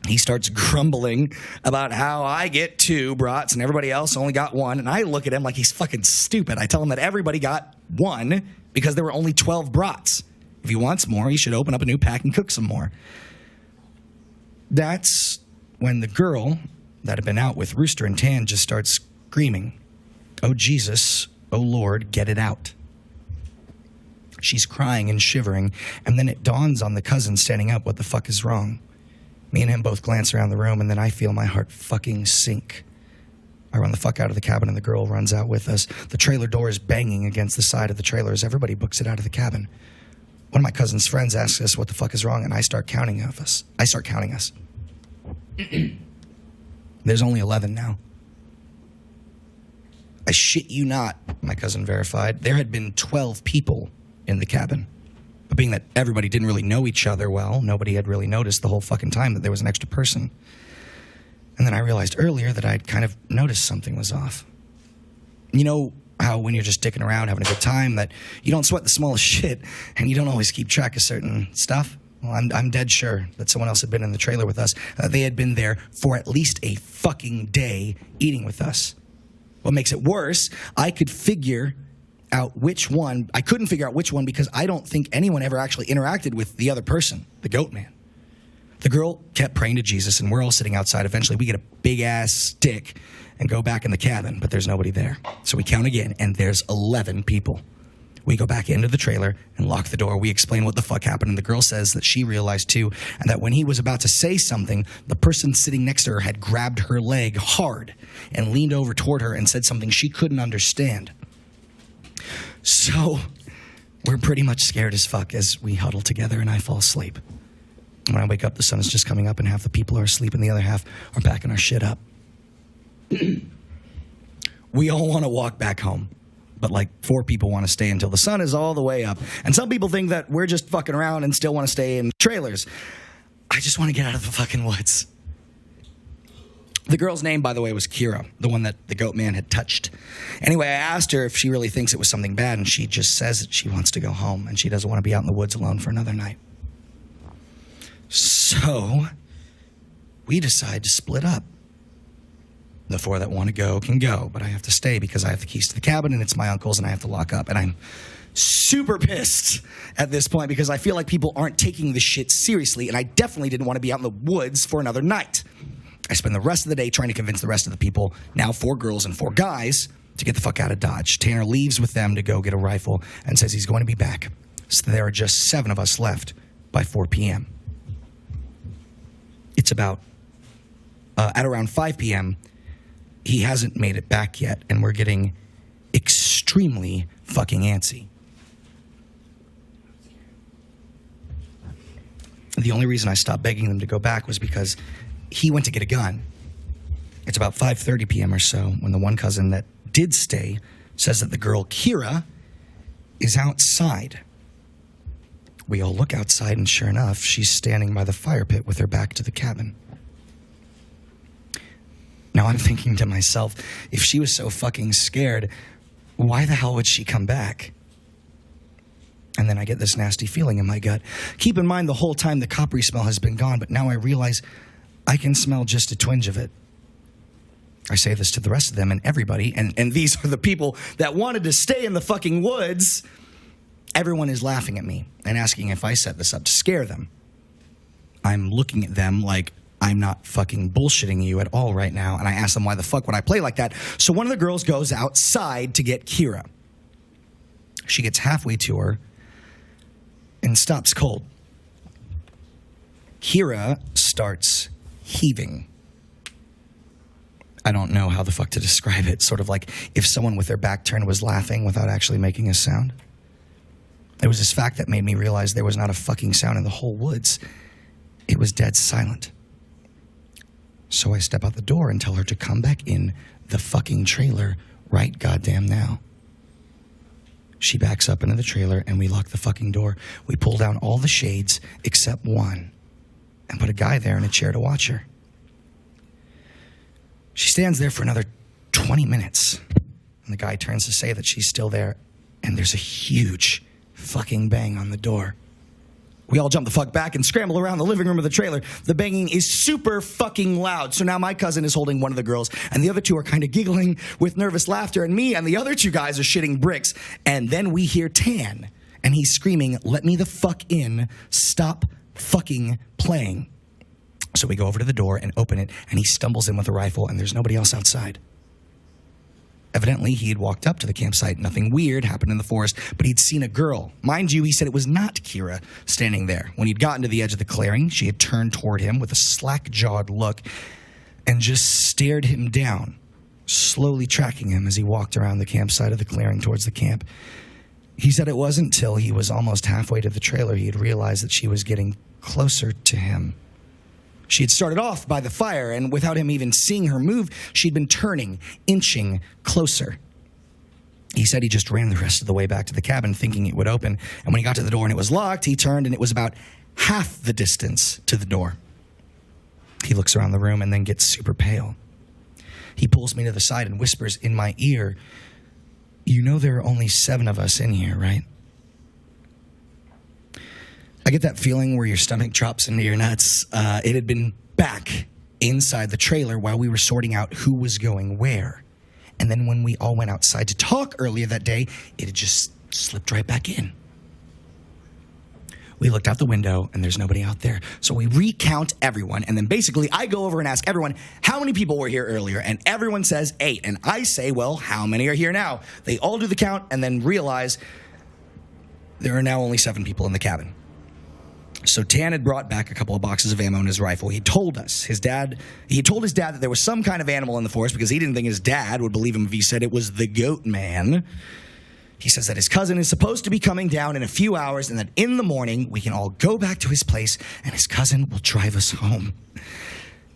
He starts grumbling about how I get 2 brats and everybody else only got 1. And I look at him like he's fucking stupid. I tell him that everybody got 1 because there were only 12 brats. If he wants more, he should open up a new pack and cook some more. That's when the girl that had been out with Rooster and Tan just starts screaming, "Oh, Jesus, oh, Lord, get it out." She's crying and shivering, and then it dawns on the cousin standing up what the fuck is wrong. Me and him both glance around the room, and then I feel my heart fucking sink. I run the fuck out of the cabin, and the girl runs out with us. The trailer door is banging against the side of the trailer as everybody books it out of the cabin. One of my cousin's friends asks us what the fuck is wrong, and I start counting us. There's only 11 now. I shit you not, my cousin verified. There had been 12 people in the cabin. But being that everybody didn't really know each other well, nobody had really noticed the whole fucking time that there was an extra person. And then I realized earlier that I'd kind of noticed something was off. You know how when you're just dicking around having a good time that you don't sweat the smallest shit and you don't always keep track of certain stuff? Well, I'm dead sure that someone else had been in the trailer with us. They had been there for at least a fucking day eating with us. What makes it worse, I couldn't figure out which one because I don't think anyone ever actually interacted with the other person, the goat man. The girl kept praying to Jesus, and we're all sitting outside. Eventually, we get a big-ass stick and go back in the cabin, but there's nobody there. So we count again, and there's 11 people. We go back into the trailer and lock the door. We explain what the fuck happened, and the girl says that she realized too, and that when he was about to say something, the person sitting next to her had grabbed her leg hard and leaned over toward her and said something she couldn't understand. So we're pretty much scared as fuck as we huddle together and I fall asleep. When I wake up, the sun is just coming up and half the people are asleep and the other half are packing our shit up. We all want to walk back home, but like 4 people want to stay until the sun is all the way up. And some people think that we're just fucking around and still want to stay in trailers. I just want to get out of the fucking woods. The girl's name, by the way, was Kira, the one that the goat man had touched. Anyway, I asked her if she really thinks it was something bad, and she just says that she wants to go home and she doesn't want to be out in the woods alone for another night. So we decide to split up. The 4 that want to go can go, but I have to stay because I have the keys to the cabin and it's my uncle's and I have to lock up. And I'm super pissed at this point because I feel like people aren't taking this shit seriously, and I definitely didn't want to be out in the woods for another night. I spend the rest of the day trying to convince the rest of the people, now 4 girls and 4 guys, to get the fuck out of Dodge. Tanner leaves with them to go get a rifle and says he's going to be back. So there are just 7 of us left by 4 p.m. It's about at around 5 p.m., he hasn't made it back yet, and we're getting extremely fucking antsy. The only reason I stopped begging them to go back was because he went to get a gun. It's about 5:30 p.m. or so when the one cousin that did stay says that the girl, Kira, is outside. We all look outside, and sure enough, she's standing by the fire pit with her back to the cabin. Now I'm thinking to myself, if she was so fucking scared, why the hell would she come back? And then I get this nasty feeling in my gut. Keep in mind the whole time the coppery smell has been gone, but now I realize I can smell just a twinge of it. I say this to the rest of them and everybody, and these are the people that wanted to stay in the fucking woods. Everyone is laughing at me and asking if I set this up to scare them. I'm looking at them like I'm not fucking bullshitting you at all right now, and I ask them why the fuck would I play like that. So one of the girls goes outside to get Kira. She gets halfway to her and stops cold. Kira starts heaving. I don't know how the fuck to describe it. Sort of like if someone with their back turned was laughing without actually making a sound. It was this fact that made me realize there was not a fucking sound in the whole woods. It was dead silent. So I step out the door and tell her to come back in the fucking trailer right goddamn now. She backs up into the trailer and we lock the fucking door. We pull down all the shades except one and put a guy there in a chair to watch her. She stands there for another 20 minutes. And the guy turns to say that she's still there. And there's a huge fucking bang on the door. We all jump the fuck back and scramble around the living room of the trailer. The banging is super fucking loud. So now my cousin is holding one of the girls, and the other two are kind of giggling with nervous laughter, and me and the other two guys are shitting bricks. And then we hear Tan, and he's screaming, "Let me the fuck in. Stop fucking playing." So we go over to the door and open it, and he stumbles in with a rifle, and there's nobody else outside. Evidently, he had walked up to the campsite. Nothing weird happened in the forest, but he'd seen a girl. Mind you, he said it was not Kira standing there. When he'd gotten to the edge of the clearing, she had turned toward him with a slack-jawed look and just stared him down, slowly tracking him as he walked around the campsite of the clearing towards the camp. He said it wasn't till he was almost halfway to the trailer he had realized that she was getting closer to him. She had started off by the fire, and without him even seeing her move, she'd been turning, inching closer. He said he just ran the rest of the way back to the cabin thinking it would open, and when he got to the door and it was locked, he turned and it was about half the distance to the door. He looks around the room and then gets super pale. He pulls me to the side and whispers in my ear, "You know there are only 7 of us in here, right?" I get that feeling where your stomach drops into your nuts. It had been back inside the trailer while we were sorting out who was going where. And then when we all went outside to talk earlier that day, it had just slipped right back in. We looked out the window, and there's nobody out there. So we recount everyone, and then basically I go over and ask everyone, how many people were here earlier? And everyone says 8. And I say, well, how many are here now? They all do the count and then realize there are now only 7 people in the cabin. So Tan had brought back a couple of boxes of ammo in his rifle. He told told his dad that there was some kind of animal in the forest because he didn't think his dad would believe him if he said it was the goat man. He says that his cousin is supposed to be coming down in a few hours and that in the morning we can all go back to his place and his cousin will drive us home.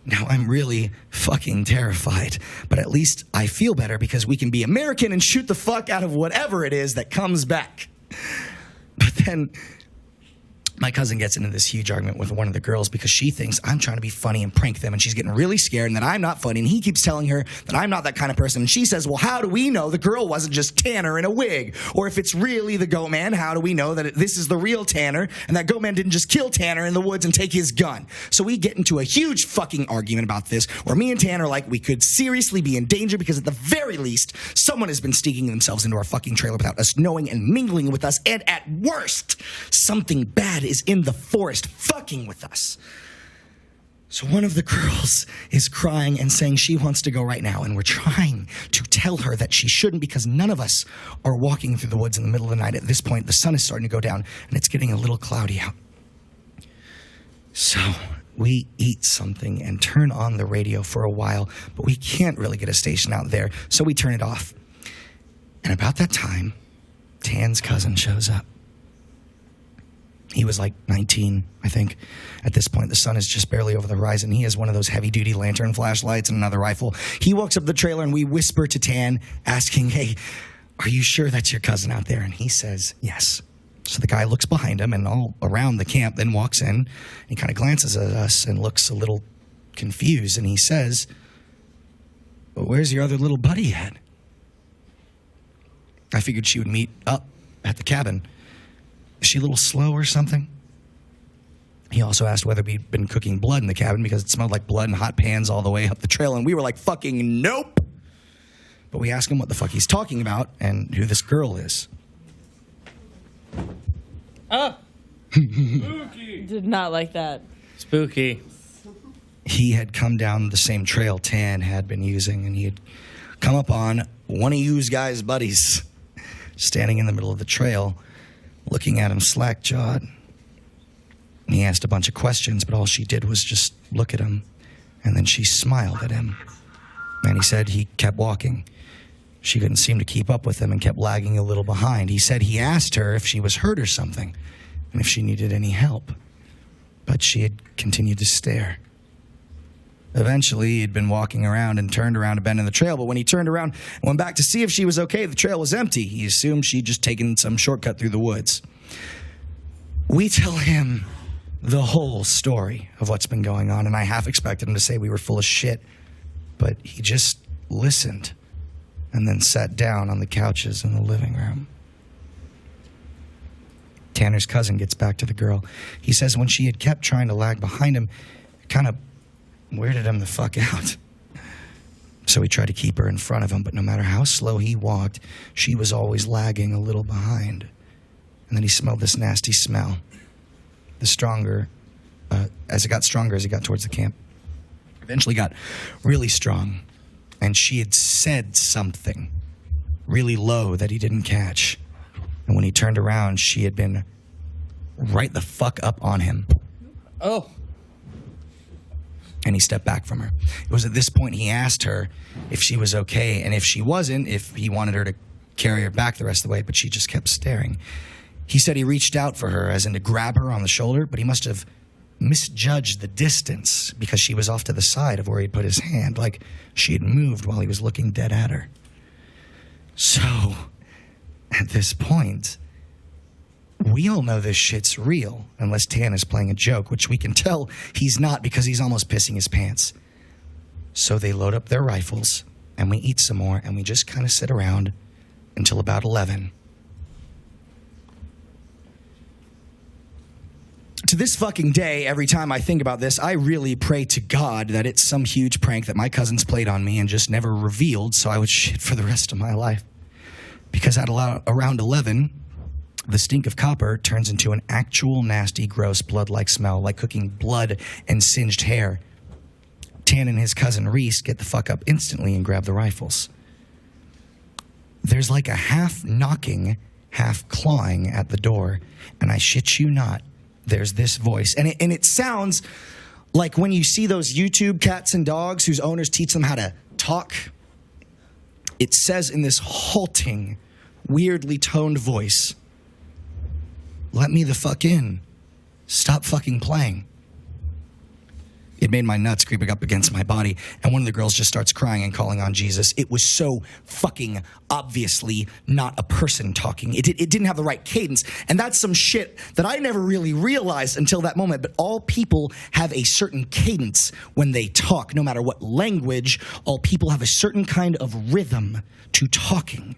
Now I'm really fucking terrified, but at least I feel better because we can be American and shoot the fuck out of whatever it is that comes back. But then my cousin gets into this huge argument with one of the girls because she thinks I'm trying to be funny and prank them, and she's getting really scared and that I'm not funny, and he keeps telling her that I'm not that kind of person, and she says, well, how do we know the girl wasn't just Tanner in a wig? Or if it's really the goat man, how do we know that this is the real Tanner and that goat man didn't just kill Tanner in the woods and take his gun? So we get into a huge fucking argument about this where me and Tanner are like, we could seriously be in danger because at the very least, someone has been sneaking themselves into our fucking trailer without us knowing and mingling with us, and at worst, something bad is in the forest fucking with us. So one of the girls is crying and saying she wants to go right now, and we're trying to tell her that she shouldn't because none of us are walking through the woods in the middle of the night. At this point, the sun is starting to go down, and it's getting a little cloudy out. So we eat something and turn on the radio for a while, but we can't really get a station out there, so we turn it off. And about that time, Tan's cousin shows up. He was like 19, I think. At this point, the sun is just barely over the horizon. He has one of those heavy-duty lantern flashlights and another rifle. He walks up the trailer, and we whisper to Tan, asking, hey, are you sure that's your cousin out there? And he says, yes. So the guy looks behind him and all around the camp, then walks in. And he kind of glances at us and looks a little confused. And he says, well, where's your other little buddy at? I figured she would meet up at the cabin. Is she a little slow or something? He also asked whether we'd been cooking blood in the cabin because it smelled like blood and hot pans all the way up the trail. And we were like, fucking nope. But we asked him what the fuck he's talking about and who this girl is. Spooky. Did not like that. Spooky. He had come down the same trail Tan had been using, and he had come up on one of you guys' buddies standing in the middle of the trail, looking at him slack-jawed. He asked a bunch of questions, but all she did was just look at him, and then she smiled at him. And he said he kept walking. She couldn't seem to keep up with him and kept lagging a little behind. He said he asked her if she was hurt or something, and if she needed any help. But she had continued to stare. Eventually, he'd been walking around and turned around a bend in the trail, but when he turned around and went back to see if she was okay, the trail was empty. He assumed she'd just taken some shortcut through the woods. We tell him the whole story of what's been going on, and I half expected him to say we were full of shit, but he just listened and then sat down on the couches in the living room. Tanner's cousin gets back to the girl. He says when she had kept trying to lag behind him, it kind of weirded him the fuck out. So he tried to keep her in front of him, but no matter how slow he walked, she was always lagging a little behind. And then he smelled this nasty smell. As it got stronger as he got towards the camp. Eventually got really strong. And she had said something really low that he didn't catch. And when he turned around, she had been right the fuck up on him. Oh. And he stepped back from her. It was at this point he asked her if she was okay, and if she wasn't, if he wanted her to carry her back the rest of the way, but she just kept staring. He said he reached out for her, as in to grab her on the shoulder, but he must have misjudged the distance because she was off to the side of where he'd put his hand, like she had moved while he was looking dead at her. So, at this point, we all know this shit's real, unless Tan is playing a joke, which we can tell he's not because he's almost pissing his pants. So they load up their rifles, and we eat some more, and we just kind of sit around until about 11. To this fucking day, every time I think about this, I really pray to God that it's some huge prank that my cousins played on me and just never revealed, so I would shit for the rest of my life. Because at around 11, the stink of copper turns into an actual nasty, gross, blood-like smell, like cooking blood and singed hair. Tan and his cousin Reese get the fuck up instantly and grab the rifles. There's like a half knocking, half clawing at the door, and I shit you not, there's this voice. And it sounds like when you see those YouTube cats and dogs whose owners teach them how to talk. It says in this halting, weirdly toned voice, "Let me the fuck in. Stop fucking playing." It made my nuts creeping up against my body, and one of the girls just starts crying and calling on Jesus. It was so fucking obviously not a person talking. It didn't have the right cadence, and that's some shit that I never really realized until that moment, but all people have a certain cadence when they talk. No matter what language, all people have a certain kind of rhythm to talking.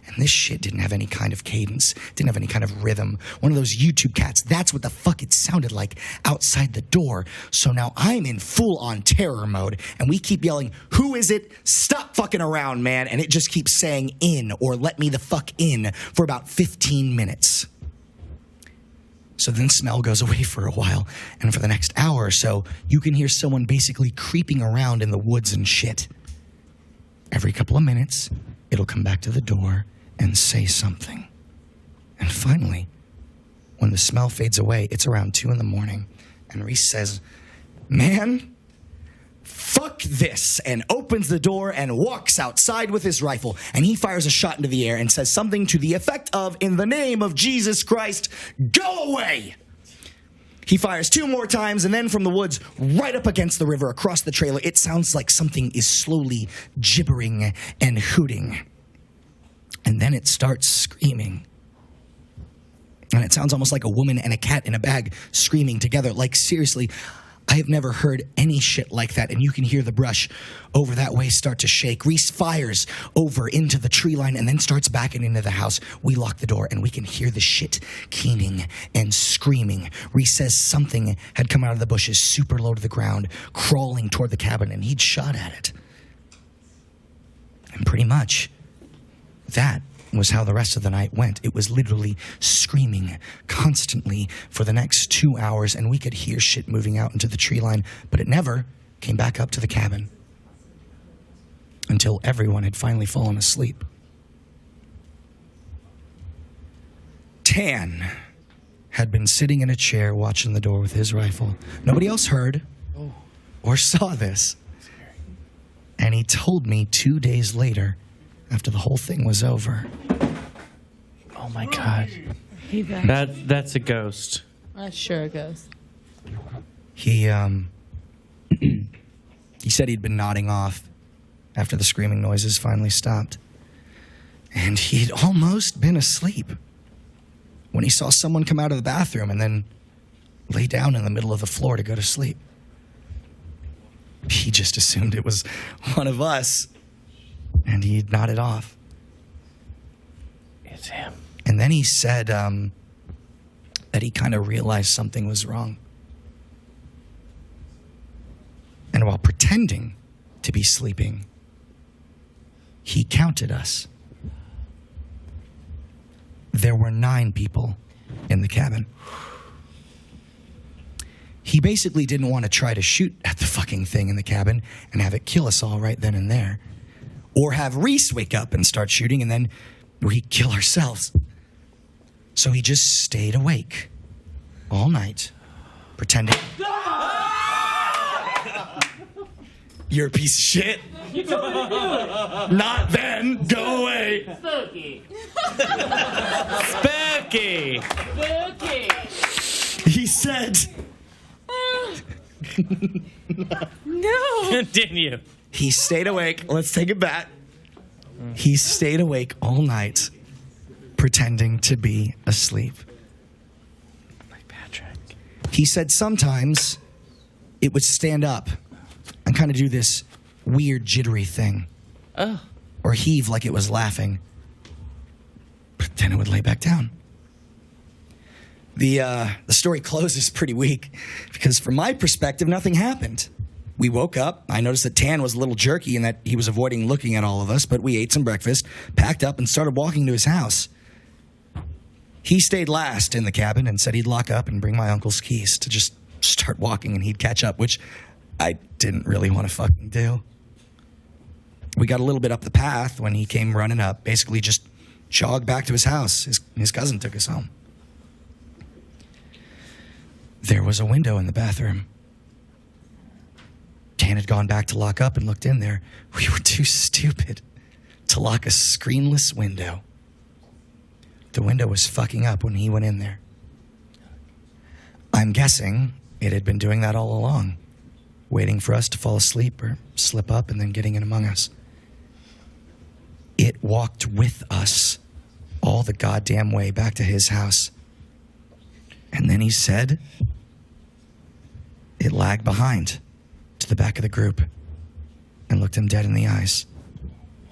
And this shit didn't have any kind of cadence, didn't have any kind of rhythm. One of those YouTube cats, that's what the fuck it sounded like outside the door. So now I'm in full-on terror mode, and we keep yelling, "Who is it? Stop fucking around, man." And it just keeps saying "in" or "let me the fuck in" for about 15 minutes. So then smell goes away for a while, and for the next hour or so, you can hear someone basically creeping around in the woods and shit. Every couple of minutes, it'll come back to the door and say something. And finally, when the smell fades away, it's around 2 a.m, and Reese says, man, fuck this, and opens the door and walks outside with his rifle. And he fires a shot into the air and says something to the effect of, in the name of Jesus Christ, go away! He fires 2 more times, and then from the woods, right up against the river, across the trailer, it sounds like something is slowly gibbering and hooting. And then it starts screaming. And it sounds almost like a woman and a cat in a bag screaming together. Like, seriously, I have never heard any shit like that. And you can hear the brush over that way start to shake. Reese fires over into the tree line and then starts backing into the house. We lock the door and we can hear the shit keening and screaming. Reese says something had come out of the bushes super low to the ground, crawling toward the cabin, and he'd shot at it. And pretty much that was how the rest of the night went. It was literally screaming constantly for the next 2 hours, and we could hear shit moving out into the tree line, but it never came back up to the cabin until everyone had finally fallen asleep. Tan had been sitting in a chair watching the door with his rifle. Nobody else heard or saw this. And he told me 2 days later, after the whole thing was over. Oh my God. That's a ghost. That's sure a ghost. He said he'd been nodding off after the screaming noises finally stopped. And he'd almost been asleep when he saw someone come out of the bathroom and then lay down in the middle of the floor to go to sleep. He just assumed it was one of us. And he nodded off. It's him. And then he said that he kind of realized something was wrong. And while pretending to be sleeping, he counted us. There were 9 people in the cabin. He basically didn't want to try to shoot at the fucking thing in the cabin and have it kill us all right then and there. Or have Reese wake up and start shooting, and then we kill ourselves. So he just stayed awake all night, pretending. You're a piece of shit. You told me to do it. Not then. Go away. Spooky. Spooky. Spooky. He said. No. Continue. He stayed awake. Let's take it back. He stayed awake all night, pretending to be asleep. Like Patrick. He said sometimes it would stand up and kind of do this weird jittery thing. Oh. Or heave like it was laughing. But then it would lay back down. The story closes pretty weak because from my perspective, nothing happened. We woke up. I noticed that Tan was a little jerky and that he was avoiding looking at all of us, but we ate some breakfast, packed up, and started walking to his house. He stayed last in the cabin and said he'd lock up and bring my uncle's keys to just start walking and he'd catch up, which I didn't really want to fucking do. We got a little bit up the path when he came running up, basically just jogged back to his house. His cousin took us home. There was a window in the bathroom. Tan had gone back to lock up and looked in there. We were too stupid to lock a screenless window. The window was fucking up when he went in there. I'm guessing it had been doing that all along, waiting for us to fall asleep or slip up and then getting in among us. It walked with us all the goddamn way back to his house. And then he said it lagged behind to the back of the group and looked him dead in the eyes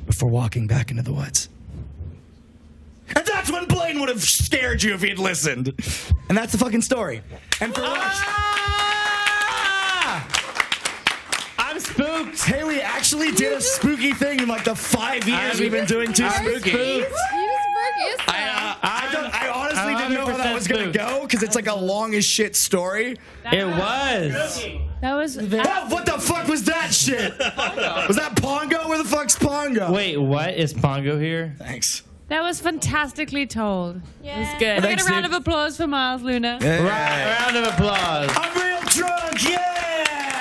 before walking back into the woods. And that's when Blaine would have scared you if he'd listened. And that's the fucking story. And for I'm spooked. Haley actually did a spooky thing in like the 5 years we've been doing Too Spooky. I honestly didn't know how that was going to go because it's like a long as shit story. It was. That was. Oh, what the fuck was that shit? Was that Pongo? Where the fuck's Pongo? Wait, what? Is Pongo here? Thanks. That was fantastically told. Yeah. It was good. Thanks, Get a round dude. of applause for Miles Luna. Yeah. Round of applause. I'm real drunk, yeah!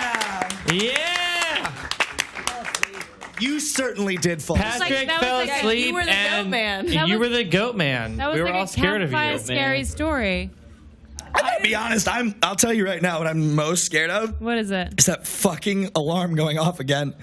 definitely did fall. Patrick that was fell like a- asleep, you were the goat and man. you were the goat man. That was we were like all a scared of you. campfire scary man. story. I'm gonna be honest. I'll tell you right now what I'm most scared of What is it? is that fucking alarm going off again.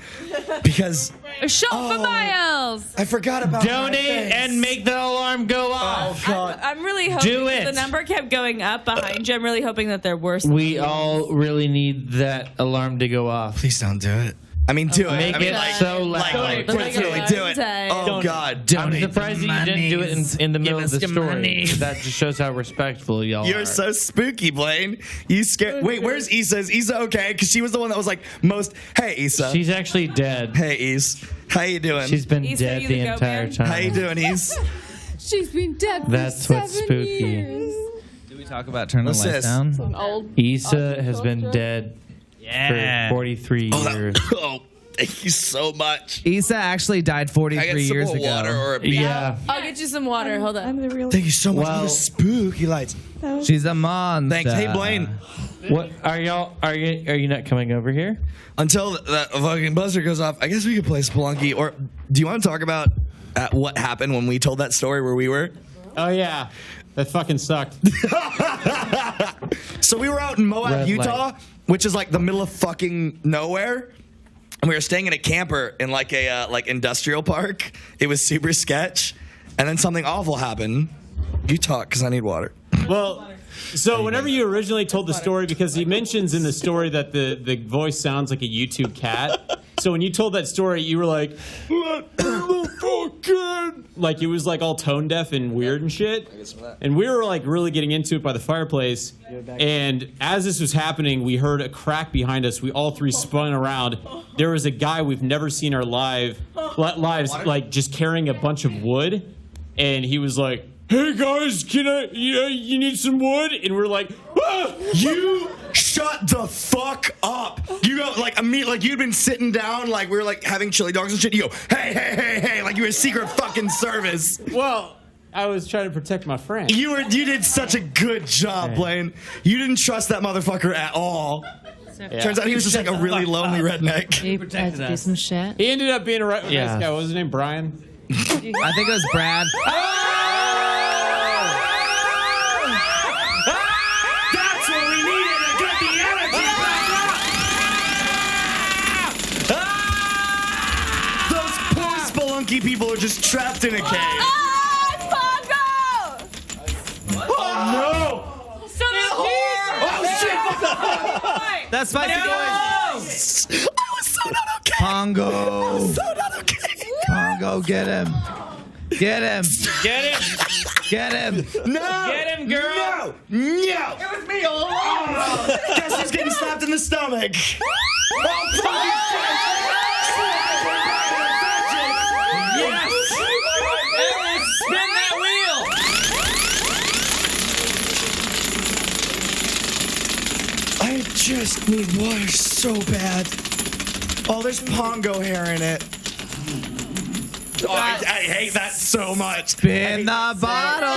Because A shot for Miles. I forgot about Donate and make the alarm go off. Oh God. I'm really hoping Do it. the number kept going up behind you. I'm really hoping that they're worse. We all really need that alarm to go off. Please don't do it. I mean, do it. Make I mean, it like, so loud. like, personally, do it. Oh God. I'm surprised that you didn't do it in the middle of the story. That just shows how respectful y'all are. You're so spooky, Blaine. You scared. Wait, where's Issa? Is Issa okay? Because she was the one that was like most. Hey, Issa. She's actually dead. Hey, Issa. How you doing? She's been Issa, dead you the the goat entire man? time. How you doing, Issa? She's been dead for That's what's 7 spooky. years. Did we talk about turning the What's lights this? down? An old. Issa has been dead for 43 years. Oh, thank you so much. Issa actually died I 43 get some years more ago. water or a beer. Yeah. I'll get you some water. Hold on. Thank you so much for Well- the spooky lights. She's a monster. Thanks. Hey, Blaine. What are y'all? Are you not coming over here? Until that fucking buzzer goes off, I guess we could play Spelunky. Or do you want to talk about what happened when we told that story where we were? Oh yeah, that fucking sucked. So we were out in Moab, Red Utah, light. which is like the middle of fucking nowhere. And we were staying in a camper in like a like industrial park. It was super sketch. And then something awful happened. You talk because I need water. Well, so whenever you originally told the story, because he mentions in the story that the voice sounds like a YouTube cat. So when you told that story, you were like, like it was like all tone deaf and weird and shit. And we were like really getting into it by the fireplace. And as this was happening, we heard a crack behind us. We all three spun around. There was a guy we've never seen in our lives, like just carrying a bunch of wood. And he was like, "Hey guys, can I? You need some wood?" And we're like, "Ah!" You shut the fuck up. You go like like you'd been sitting down like we were like having chili dogs and shit. You go, hey, like you were a secret fucking service. Well, I was trying to protect my friend. You did such a good job, Blaine. You didn't trust that motherfucker at all. Yeah. Turns out he was just like a really lonely redneck. You had to do some shit. He ended up being a nice guy. What was his name? Brian? I think it was Brad. That's what we needed to get the energy back up. Those poor Spelunky people are just trapped in a cave. Oh no! So there's Oh shit! That's Spicy Boys. I was so not okay. Pongo. So not okay. Pongo, get him. Get him. Get it. Get him. No! Get him, girl. No! No! It was me all along. Guess who's getting slapped in the stomach? Oh, fucking Yes. Everyone spin that wheel. I just need water so bad. Oh, there's Pongo hair in it. Oh, I hate that so much. Spin the bottle.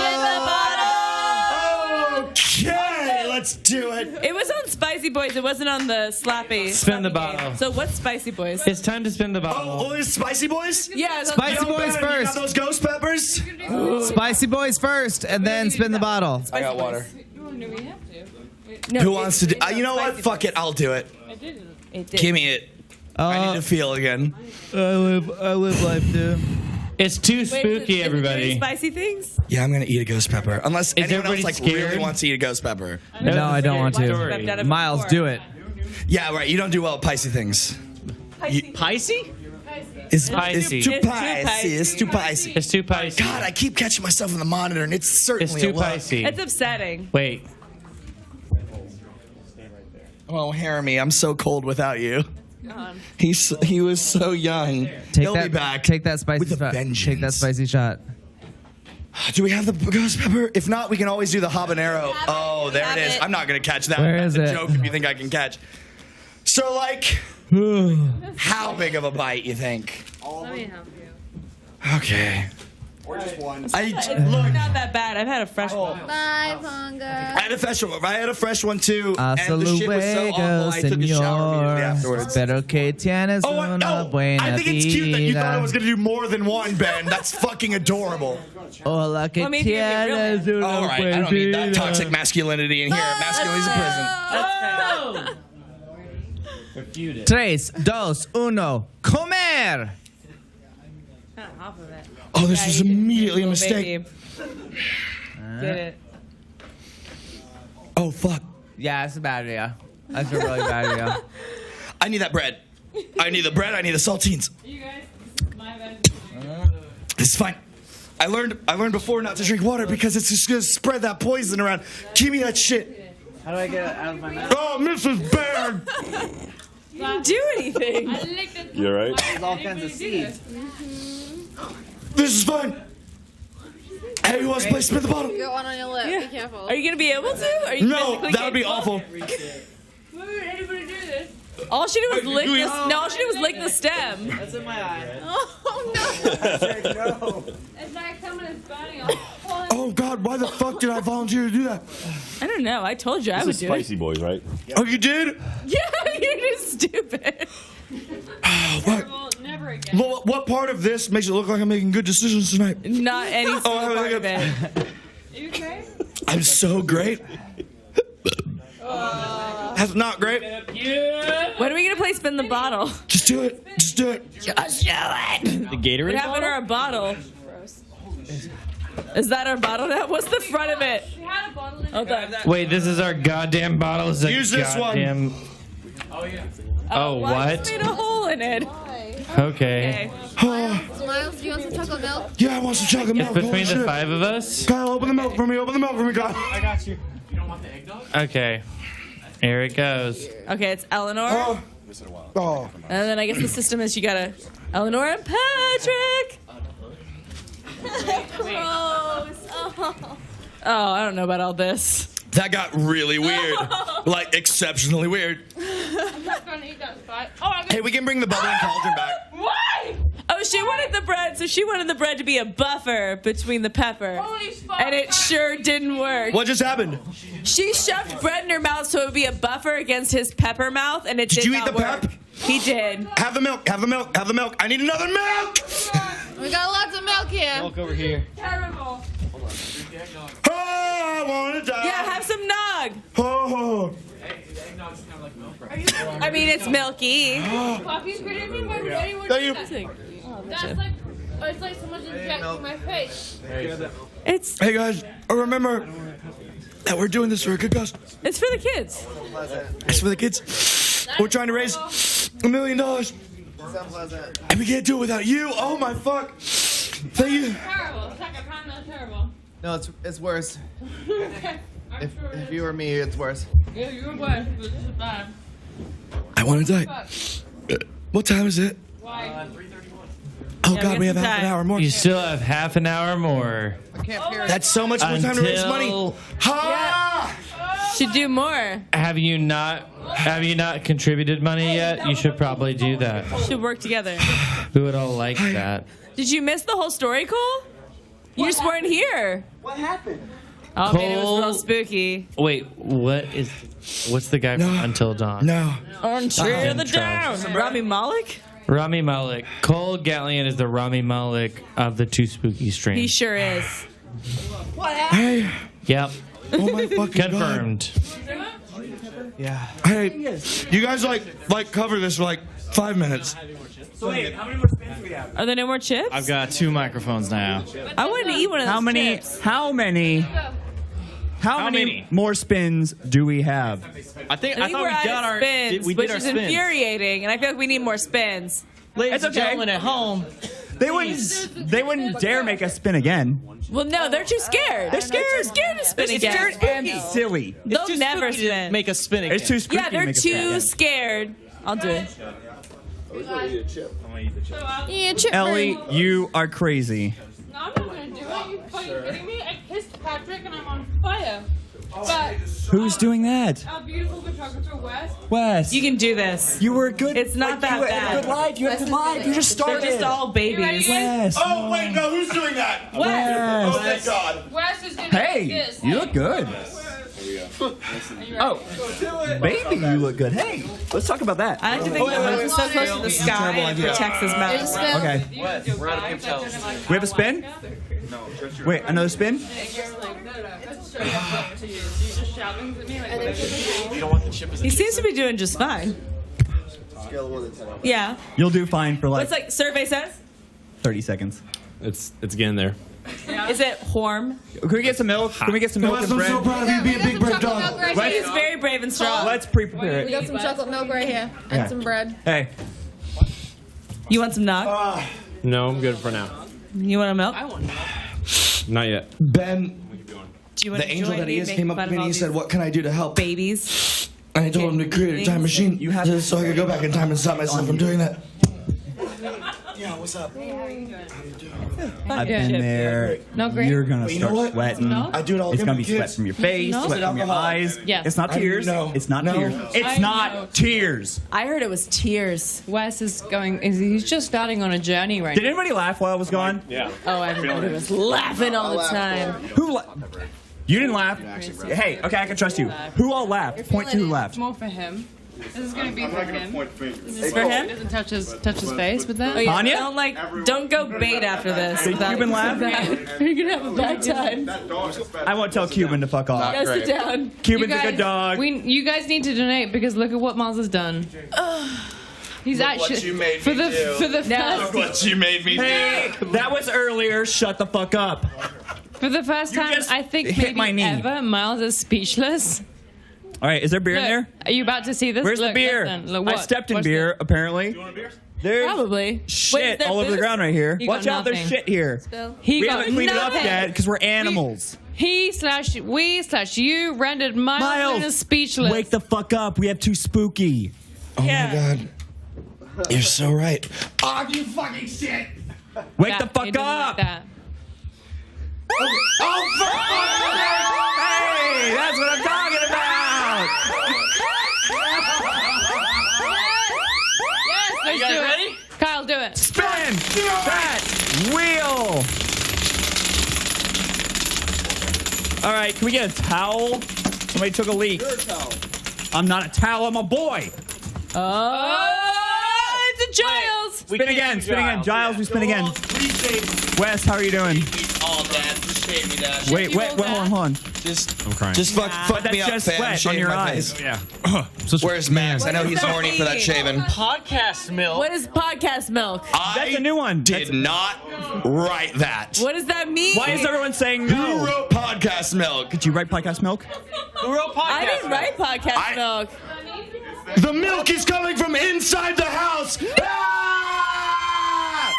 Okay, let's do it. It was on Spicy Boys. It wasn't on the Slappy. Spin the Slappy bottle. game. So what's Spicy Boys? It's time to spin the bottle. Oh, it's Spicy Boys? Yeah, it's Spicy Yo, Boys Ben, you got first. those ghost peppers? Spicy Boys first, and then spin the bottle. I got water. Do we have to? Who wants to do? You know what? Fuck it. I'll do it. It did. Give me it. I need to feel again. I live life too. It's too spooky, Is it everybody. doing spicy things? Yeah, I'm gonna eat a ghost pepper. Unless anyone else everybody like scared? really wants to eat a ghost pepper. No, I don't want I've done to. it Miles, before. do it. Yeah, right. You don't do well at Pisces things. Pisces? It's Pisces. too Pisces. It's too Pisces. It's too Pisces. God, I keep catching myself in the monitor, and it's certainly It's too a look. Pisces. It's upsetting. Wait. Oh, Haremy, I'm so cold without you. God. He was so young. He'll be back. Take that spicy with a shot. vengeance. Take that spicy shot. Do we have the ghost pepper? If not, we can always do the habanero. Oh, there it is. I'm not gonna catch that. Where That's is a it? joke if you think I can catch. So, like, how big of a bite you think? Let me help you. Okay. Or just one. It's not that bad. I've had a fresh one. Bye, Ponga. I had a fresh one too. Hasta and the shit was so luego, awful, I took a shower immediately señor. afterwards. Espero que tienes una buena I think it's cute that you thought I vida. was gonna do more than one, Ben. That's fucking adorable. Hola, que tienes una All right, I buena don't need that vida. toxic masculinity in here. Masculinity's a prison. 3, 2, 1, comer. Off of it. Oh, this was immediately a mistake. Baby. Get it. Oh, fuck. Yeah, it's a bad idea. That's a really bad idea. I need that bread. I need the bread. I need the saltines. You guys, my bad. This is fine. I learned before not to drink water because it's just gonna spread that poison around. Give me that shit. How do I get it out of my mouth? Oh, Mrs. Baird. You didn't do anything. You all right? There's all kinds of seeds. This is fine. Hey, who wants to play spin the bottle? You got one on your lip. Be careful. Are you gonna be able to? Are you No, physically that would be capable? awful. Why would anybody do this? All she did was lick the. No, all she did was lick the stem. That's in my eye. Oh no. It's like someone is biting off. Oh God, why the fuck did I volunteer to do that? I don't know. I told you I This would is do Spicy Boys, right? Oh, you did? it. Yeah, you're just stupid. What? Never again. What part of this makes it look like I'm making good decisions tonight? Not any single part of it. You okay? I'm so great. That's not great. When are we gonna play spin the bottle? Just do it. Just do it. Just do it. The Gatorade What happened to our bottle? Is that our bottle now? What's the front of it? We had a bottle in Okay. Wait, this is our goddamn bottle. This is a Use this one. goddamn... Oh, Why what? just made a hole in it? Okay. Miles, do you want some chocolate milk? Yeah, I want some chocolate It's milk. between Holy the shit. 5 of us? Kyle, open the milk for me. Open the milk for me, Kyle. I got you. You don't want the eggnog? Okay. Here it goes. Okay, it's Eleanor. Oh. And then I guess the system is you gotta Eleanor and Patrick. Gross. Oh, I don't know about all this. That got really weird. Like, exceptionally weird. I'm not gonna eat that spot. Oh, I got Hey, we can bring the bubbling cauldron back. Why? Oh, she wanted the bread, so she wanted the bread to be a buffer between the pepper. Holy fuck. And it sure didn't work. What just happened? She shoved bread in her mouth so it would be a buffer against his pepper mouth, and it did Did you not eat the work. pep? He did. Have the milk. Have the milk. Have the milk. I need another milk. We got lots of milk here. Look over here. Terrible. Oh, I want to die. Yeah, have some nog. Oh. I mean, it's milky. Coffee's greater than me. Why would anyone Thank do you. that? That's like, it's like someone's injecting my face. It's Hey, guys, remember that we're doing this for a good cause. it's for the kids. It's for the kids. We're trying to raise $1 million. And we can't do it without you. Oh, my fuck. Thank you. Terrible. It's like a kind of terrible. No, it's worse. I'm sure it If you were me, it's worse. is. Yeah, you're worse, but this is bad. I want to die. Fuck. What time is it? Why? Oh, Yeah, God, we have some half an time. hour more. You still have half an hour more. That's so much more time to raise money. Until- Ha! Should do more. Have you not contributed money yet? You should probably do that. Should work together. We would all like that. Did you miss the whole story, Cole? You just weren't here. What happened? Oh, man, it was Cole- real spooky. Wait, what's the guy from Until Dawn? No. Until the Intro. down. Rami Malek? Rami Malek. Cole Gallion is the Rami Malek of the Two Spooky Streams. He sure is. Hey. Yep. Oh, my fucking Confirmed. God. Hey, you guys like cover this for like 5 minutes. So wait, how many more spins do we have? Are there no more chips? I've got 2 microphones now. I wanted to eat one of those How many? chips. How many? How many more spins do we have? I think I think we're out of spins, which is infuriating, and I feel like we need more spins. Ladies It's and okay. gentlemen at home, They wouldn't dare make us spin again. Well, no, they're too scared. They're too scared to spin again. Scared and silly. They'll never spooky to spin. make us spin again. It's too spooky Yeah, to they're make us spin too again. scared. I'll do it. Yeah, chip Ellie, burn. you are crazy. No, I'm not gonna do it. You fucking kidding me? I kissed Patrick and I'm on fire. But Who's doing that? our beautiful photographer Wes. Wes. You can do this. You were good. It's not that you bad. had a good life. You had a good life. You just They're started. just all babies. Wes. Oh wait, no, who's doing that? Wes. Oh thank God. Wes is doing Hey, this. you look good. Oh, baby, you look good. Hey, let's talk about that. I like to think that Wes is so close to the sky and protects his mouth. Okay. We have a spin? Wait, another spin? He seems to be doing just fine. Yeah. You'll do fine for What's like survey says? 30 seconds. It's getting there. Is it warm? Can we get some milk? Can we get some milk and bread? of you. Be a big brave dog. He's very brave and strong. Let's prepare We it. got some chocolate milk right here and Yeah. some bread. Hey, You want some nog? No, I'm good for now. You want a milk? Not yet. Ben, Do you want the to angel join that he me is, in came making up to fun me of and he all said, these "What can I do to help?" babies? And I told him to create a time machine just so I could go back in time and stop myself from doing that. Yeah, what's up? I've been there. No, great. You're gonna You know start what? sweating. I do it all It's the gonna time be with sweat kids. from your face, No. sweat from your Alcohol. eyes. Yes. It's not tears. No. It's not No. tears. It's I not know. tears. I heard it was tears. Wes is he's just starting on a journey right Did now. anybody laugh while I was gone? Yeah. Oh, everybody was laughing all the time. Who? You didn't laugh. Hey, okay, I can trust you. Who all laughed? Point to who laughed. It's more for him. This is gonna be for him. Is this for him? Doesn't touch his face with that. Oh, yeah. Anya? Don't go bait after this. Did Cuban laugh? You're gonna have a bad time. I won't tell Cuban to fuck off. Go sit down. Cuban's You a good guys- dog. You guys need to donate because look at what Miles has done. He's actually you made for me the do. for the first What you made me Hey, that was earlier. Shut the fuck up. for the first time just I think hit maybe my knee. ever Miles is speechless. All right, is there beer in there? Look, are you about to see this? Where's Look, the beer? listen, look, I what? stepped in What's beer, apparently. There's Probably. shit Wait, is there all over the booze? ground right here. You got Watch out, there's nothing. shit here. He We got haven't cleaned it up nothing. yet because we're animals. We/you rendered Miles speechless. Wake the fuck up. We have too spooky. Oh my God. You're so right. Oh, you fucking shit! Wake Yeah, the he fuck didn't like up. that. Oh, Hey, that's what I'm talking about. Yes, let's do it. Kyle, do it. Spin that wheel. All right, can we get a towel? Somebody took a leak. You're a towel. I'm not a towel. I'm a boy. Oh, it's a Giles. Spin again. Spin again. Giles, we spin again. Wes, how are you doing? Oh, Dad, appreciate me, Dad. Wait, hold on. Just, I'm crying. just fuck But me that's up, just fam. sweat on Shave your my eyes. face. Yeah. Where's Max? I know What he's does that horny for that mean? shaving. Podcast milk. What is podcast milk? That's a new one. Did not write that. What does that mean? Why is everyone saying Who no? wrote podcast milk? Did you write podcast milk? Who wrote podcast I didn't write podcast I- milk. The milk is coming from inside the house. Ah!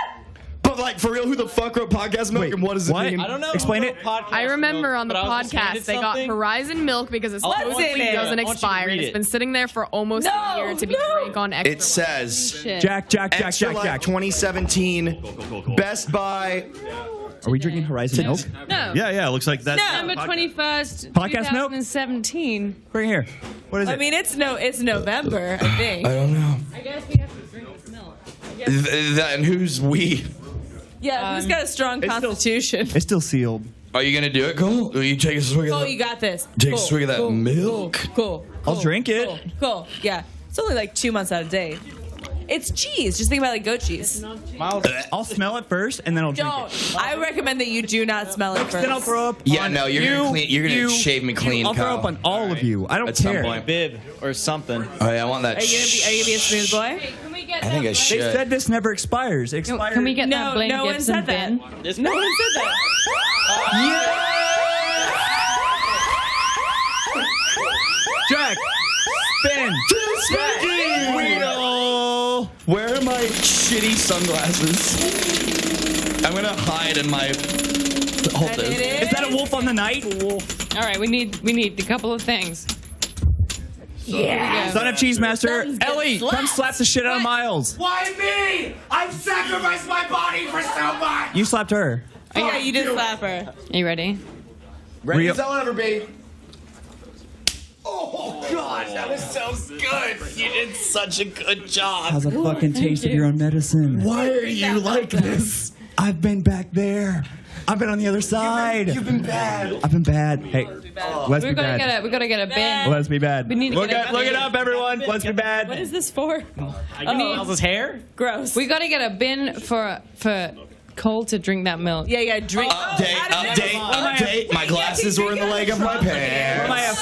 But like, for real, who the fuck wrote podcast milk, Wait, and what does it what? mean? I don't know. Explain who it. wrote podcast I remember milk, on the but I was just podcast reading they got something. Horizon milk because it What's supposedly in it? doesn't I want you to expire. read And it's it. been sitting there for almost a year to be drank on extra. It says Shit. Jack. Extra Life 2017 Best Buy. Are we drinking Horizon milk? No. Yeah. It looks like that. December 21st, Podcast milk? 2017. Right here. What is it? I mean, it's November, I think. I don't know. I guess we have to drink this milk. And who's we? Yeah, who's got a strong constitution? It's still sealed. Are you gonna do it, Cole? Will you take a swig of Oh, that? you got this. Take a Cool, swig of that cool, milk. Cool. I'll drink it. Cool. Yeah. It's only like 2 months out of date. It's cheese. Just think about like goat cheese. I'll smell it first, and then I'll drink Don't. it. I recommend that you do not smell it first. Then I'll throw up. Yeah, on no, you're you, gonna clean. You're gonna you, shave me clean, I'll throw Kyle. up on all of you. I don't At some care. point. Bib or something. Oh yeah, I want that. Are you gonna be a smooth boy? Can we get I think I They should. said this never expires. It expires. Can we get that No, Blaine no one Gibson said that. bin? No one said that. Jack? Spin. Spooky wheel. Where are my shitty sunglasses? I'm gonna hide in my. Hold And it this. Is that a wolf on the night? All right, we need a couple of things. Yeah. Son of Cheese Master. Something's getting Ellie, come slapped. slap the shit out of Miles. Why me? I've sacrificed my body for so much. You slapped her. Oh, yeah, you did slap her. Are you ready? Ready Real- as I'll ever be. gosh, that was so good. You did such a good job. How's a fucking taste of your own medicine? Why are you like this? I've been back there. I've been on the other side. You've been bad. I've been bad. Hey, let's be bad. We gotta get a bin. Let's be bad. We need to look get a look bin. it up, everyone. Let's be bad. What is this for? Miles' hair? Gross. We gotta get a bin for Cole to drink that milk. Yeah, drink. Update. My glasses were in the leg of my pants. Am I a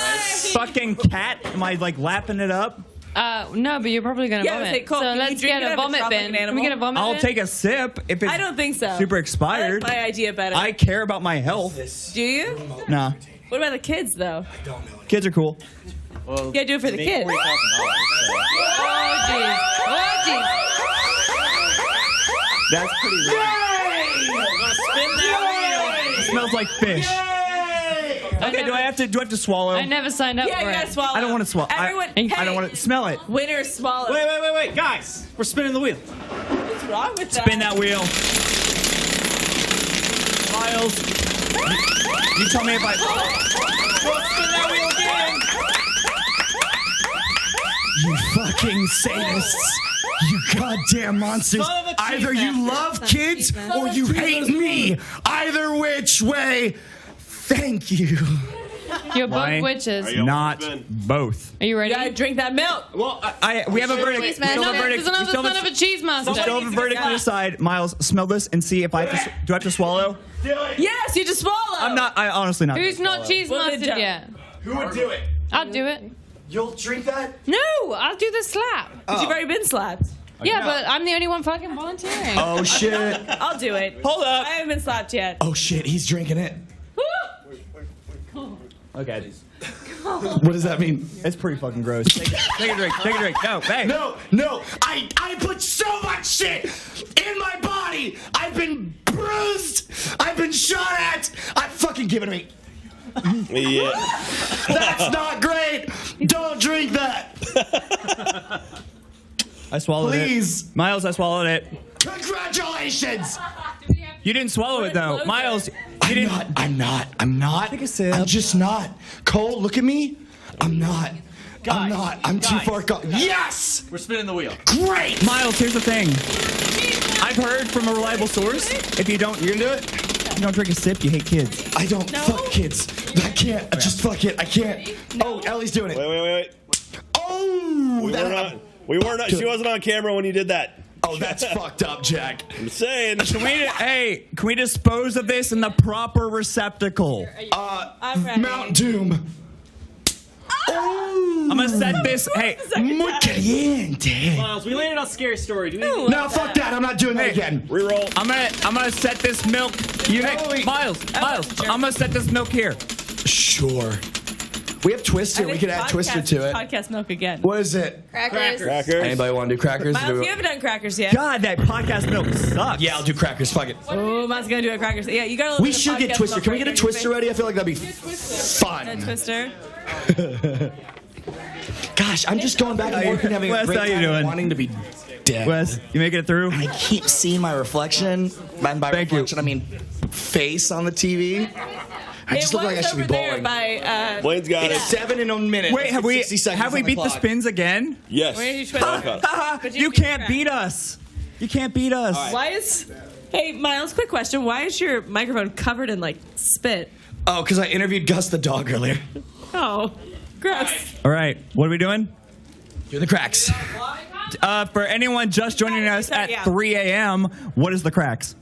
fucking cat? Am I like lapping it up? No, but you're probably gonna vomit. Cole, so can you let's drink get it a out of a vomit tropic bin. animal? Can we get a vomit bin? I'll take a sip if it's I don't think so. super expired. I like my idea better. I care about my health. Do you? Nah. What about the kids, though? Kids are cool. You gotta do it for the kids. Oh, jeez. Oh, jeez. That's pretty rare. It smells like fish. Okay, do I have to swallow? I never signed up for Yeah, you gotta it. swallow. I don't want to swallow. Everyone, I don't want to smell it. Winner swallow. Wait, guys. We're spinning the wheel. What's wrong with that? Spin that wheel. Miles. You tell me if I... Spin that wheel again. You fucking sadists. You goddamn monsters. Son of a Either cheese you master. love kids or you hate me. Either which way, thank you. You're Why? both witches. Not both. Are you ready? You gotta drink that milk. Well, we have a verdict. We Cheese still master. have a verdict. There's another son of a cheese master. We still have a verdict to decide. Miles, smell this and see if I have to, do I have to swallow? Yes, you just swallow. I'm not. I honestly not. Who's not cheese Well, then mastered jump. yet? Who would do it? I'll do it. You'll drink that? No, I'll do the slap. But you've already been slapped. Yeah, but I'm the only one fucking volunteering. Oh shit. I'll do it. Hold up. I haven't been slapped yet. Oh shit, he's drinking it. Okay. What does that mean? It's pretty fucking gross. Take a drink. Take a drink. No, hey. No. I put so much shit in my body. I've been bruised. I've been shot at. I fucking give it to me. Yeah. That's not great. Don't drink that. I swallowed Please. it. Miles, I swallowed it. Congratulations. You didn't swallow it though. Miles, you didn't. I'm not. Take a sip. I'm just not. Cole, look at me. I'm not. I'm not. I'm too far gone. Yes! We're spinning the wheel. Great! Miles, here's the thing. I've heard from a reliable source, if you don't, you're gonna do it? If you don't drink a sip, you hate kids. I don't fuck kids. I can't. Just fuck it. I can't. Oh, Ellie's doing it. Wait. Oh! We were not. She wasn't on camera when you did that. Oh, that's fucked up, Jack. I'm saying. Can we dispose of this in the proper receptacle? I'm ready. Mount Doom. Oh! I'm gonna set this. Hey, muy caliente. Miles, we landed on Scary Story. Do we? No, fuck that. I'm not doing that again. Reroll. I'm gonna set this milk. Miles. I'm gonna set this milk here. Sure. We have Twister. We could add Twister to it. Podcast milk again. What is it? Crackers. Anybody want to do crackers? Miles, you haven't done crackers yet. God, that podcast milk sucks. Yeah, I'll do crackers. Fuck it. Oh, Miles gonna do a crackers. Yeah, you gotta. We should get Twister. Can we get a Twister ready? I feel like that'd be fun. A Twister. Gosh, I'm just going back and forth and having Wes, a great how you time doing? wanting to be dead. Wes, you making it through? I keep seeing my reflection. And by reflection, I mean face on the TV. I just look like I should be bowling. Blaine's got It's 7 in a minute. Wait, have we 60 seconds on beat the clock. spins again? Yes. Where did you Twister? You can't beat us. You can't beat us. Why is? Hey, Miles, quick question. Why is your microphone covered in like spit? Oh, because I interviewed Gus the dog earlier. Oh, gross. All right, what are we doing? Do the cracks. For anyone just joining us at yeah. 3 a.m., what is the cracks?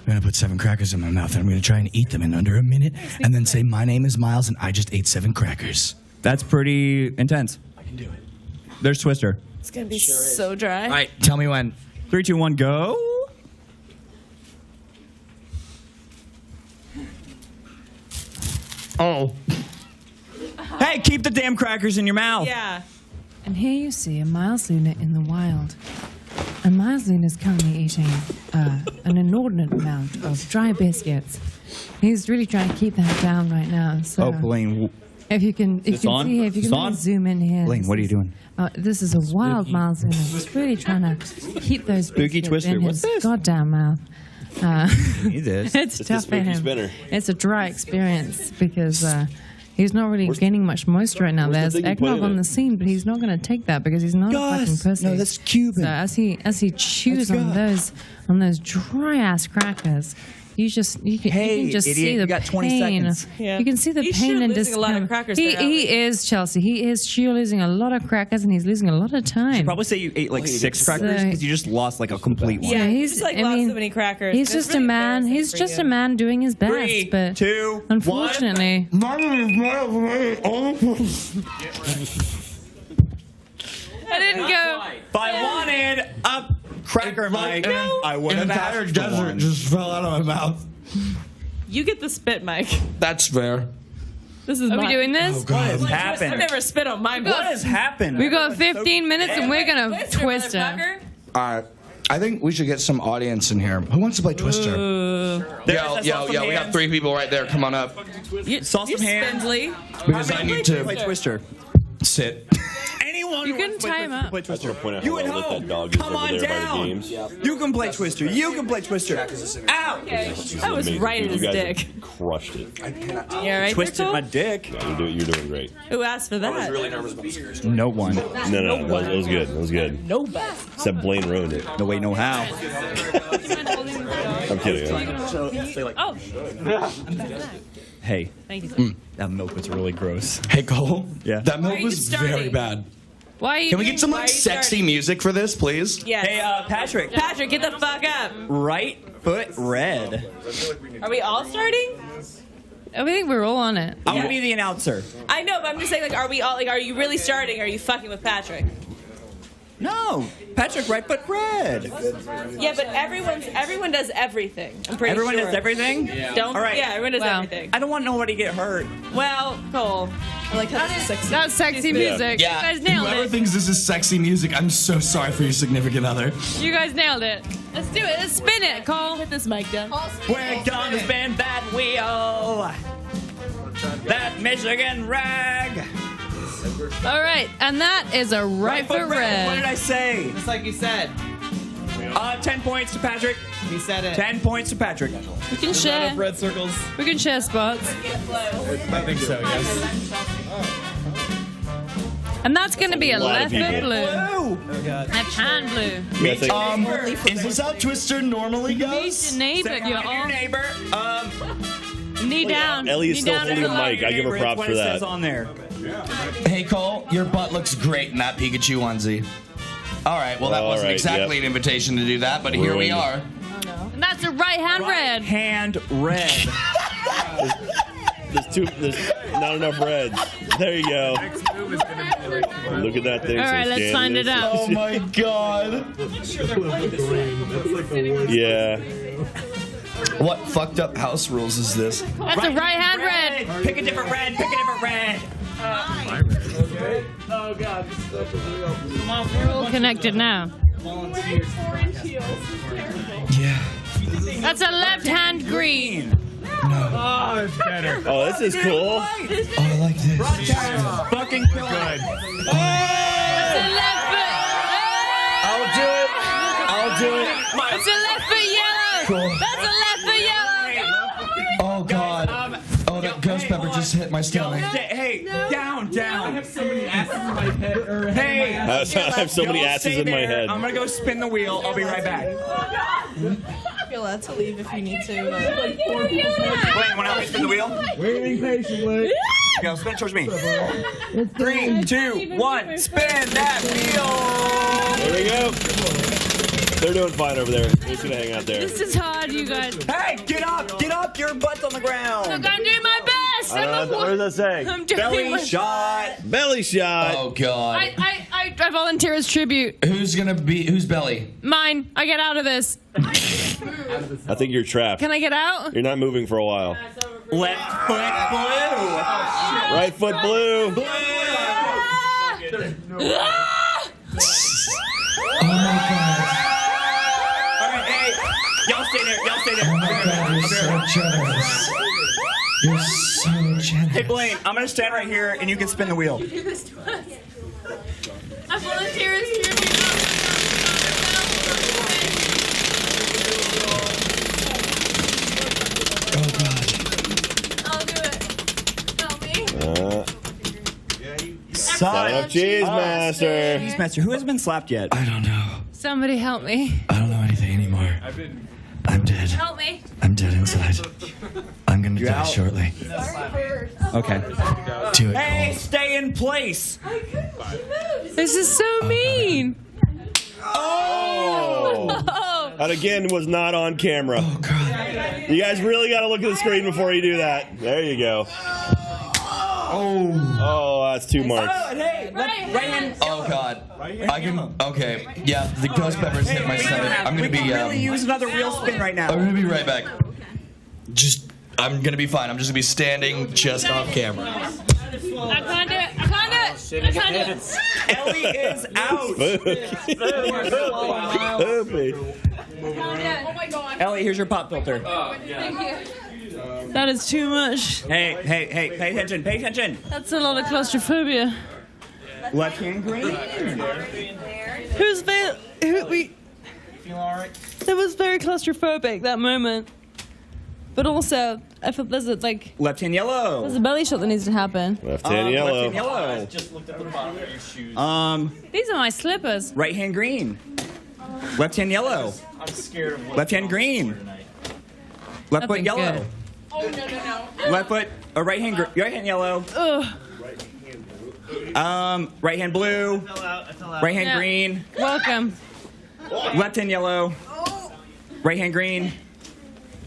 I'm going to put 7 crackers in my mouth, and I'm going to try and eat them in under a minute, and then say, my name is Miles, and I just ate 7 crackers. That's pretty intense. I can do it. There's Twister. It's gonna be so dry. All right, tell me when. 3, 2, 1, go. Oh. Hey, keep the damn crackers in your mouth. Yeah. And here you see a Miles Luna in the wild. And Miles Luna is currently eating an inordinate amount of dry biscuits. He's really trying to keep that down right now. So Oh, Blaine. if you can, It's on? see, if you It's can on? really zoom in here. Blaine, what are you doing? This is a wild Miles Luna. He's really trying to keep those Spooky biscuits Twister. in What's his this? goddamn mouth. He did. It's It's tough the for spooky him. spinner. It's a dry experience because He's not really gaining much moisture right now. There's eggnog on the scene, but he's not going to take that because he's not a fucking pussy. No, that's Cuban. So as he chews on those dry ass crackers, you can just idiot, see the you got 20 pain. seconds. Yeah. You can see the He's pain and losing a lot of crackers He there, Ellie. is, Chelsea. He is losing a lot of crackers and he's losing a lot of time. Probably say you ate like 6 crackers because you just lost like a complete one. Yeah, he's he's like I lost mean, so many crackers. He's It's just really a man. embarrassing He's for just you. a man doing his best. 3, but 2, unfortunately, I didn't go. If I wanted a cracker, Mike, I would have entire asked for desert one. just fell out of my mouth. You get the spit, Mike. That's fair. This is are we doing this? Oh, God. What has happened? I've never spit on my What has happened? We got 15 minutes and we're gonna twist it. motherfucker. All right. I think we should get some audience in here. Who wants to play Twister? Yo, we got 3 people right there. Come on up. Saw some hands. Spindly. Because I need Play to Twister. sit. Anyone You who can wants to tie him up. I play just Twister. want to point out You how at well lit that home, dog is come over on there by the down. games. You can play Twister. You can play Twister. Ow! I was Amazing. right in You his guys dick. crushed it. Yeah, right. Twisted there, my Cole? dick. You're doing great. Who asked for that? No one. No, that was good. That was good. Nobody. Except Blaine ruined it. No way, no how. I'm kidding. Oh, Hey, thank you. that milk was really gross. Hey, Cole. Yeah. That milk Why are you was very starting? bad. Why are you Can we get some Why are like you sexy starting? music for this, please? Yes. Hey, Patrick. Patrick, get the fuck up. Right foot red. Are we all starting? I think we're all on it. I'm gonna be the announcer. I know, but I'm just saying, like, are we all, like, are you really starting? Or are you fucking with Patrick? No, Patrick, right foot red. Yeah, but everyone does everything. I'm pretty Everyone sure. does everything. Don't. All right. Yeah, everyone does Wow. everything. I don't want nobody to get hurt. Well, Cole. I like how this is sexy. That's sexy music. Yeah. You guys nailed Whoever it. thinks this is sexy music, I'm so sorry for your significant other. You guys nailed it. Let's do it. Let's spin it, Cole. Get this mic down. We're gonna spin that wheel. That Michigan rag. All right, and that is a right foot foot red. What did red. I say? Just like you said. 10 points to Patrick. You said it. 10 points to Patrick. We can share. Red circles. We can share spots. I think so, yes. And that's going to be a lot of left foot people. blue. Blue. A tan blue. Is this how Twister normally Need goes? your neighbor. Say hi You're to your all neighbor. knee down. Ellie is Knee still down holding in the the mic. I give her Neighbor, props that's for what it says that. on there. Hey, Cole, your butt looks great in that Pikachu onesie. All right, well, that All wasn't right, exactly yep. an invitation to do that, but here we Ruined. are. And that's a right hand red. Hand red. There's not enough reds. There you go. Look at that thing. All right, let's find it out. Oh my god. Yeah. What fucked up house rules is this? That's a right hand red. Pick a different red. Pick a different red. We're all connected now. Yeah. That's a left hand green. Oh, it's better. Oh, this is cool. Oh, I like this. Fucking good. That's a left foot. I'll do it. I'll do it. It's a left foot yellow. Cool. That's a left foot yellow. Oh god. Oh, that ghost pepper just hit my stomach. Hey, down. I have so many asses in my head. Hey. I have so many y'all asses stay in my there. head. I'm gonna go spin the wheel. I'll be right back. You're allowed to leave if you need to. Wait, want to help me spin the wheel? Waiting patiently. Go, spin it towards me. 3, 2, 1, spin that wheel. There we go. They're doing fine over there. They're just gonna hang out there. This is hard, you guys. Hey, get up, your butt's on the ground. Look, I'm doing my best. I don't know what does that say? I'm doing Belly my shot. Belly shot. Oh god. I volunteer as tribute. Who's belly? Mine. I get out of this. I think you're trapped. Can I get out? You're not moving for a while. Left foot blue. Right foot blue. Oh my god. All right, hey, y'all stay there. Oh my god, you're so generous. You're so generous. Hey, Blaine, I'm gonna stand right here and you can spin the wheel. I volunteer as tribute. Oh god. I'll do it. Help me. up. Cheese Master. Cheese Master. Who hasn't been slapped yet? I don't know. Somebody help me. I don't know anything anymore. I'm dead. Help me. I'm dead inside. I'm gonna die out? shortly. Okay. Do it, Hey, Cole. stay in place. This is so mean. Oh! That again was not on camera. Oh, God. You guys really got to look at the screen before you do that. There you go. Oh, that's 2 marks. Oh, and hey, right hand. Oh, God. I can. Okay. Yeah, the ghost peppers hit my stomach. I'm gonna be. We can really use another real spin right now. I'm gonna be right back. I'm gonna be fine. I'm just gonna be standing just off camera. I can't do it. I can't do it. I can't do it. Ellie is out. Oh my god. Ellie, here's your pop filter. Thank you. That is too much. Hey, pay attention, pay attention. That's a lot of claustrophobia. Left hand green. Who's there? We. It was very claustrophobic that moment. But also, I felt there's a Left hand yellow. there's a belly shot that needs to happen. Left hand yellow. Left hand yellow. Just looked at the bottom of your shoes. These are my slippers. Right hand green. Left hand yellow. I'm scared of Left hand green. Left foot Nothing yellow. good. Oh no. Left foot. Right hand. Right hand yellow. Ugh. Right hand blue. Right hand Yeah. green. Welcome. Left hand yellow. Right hand green.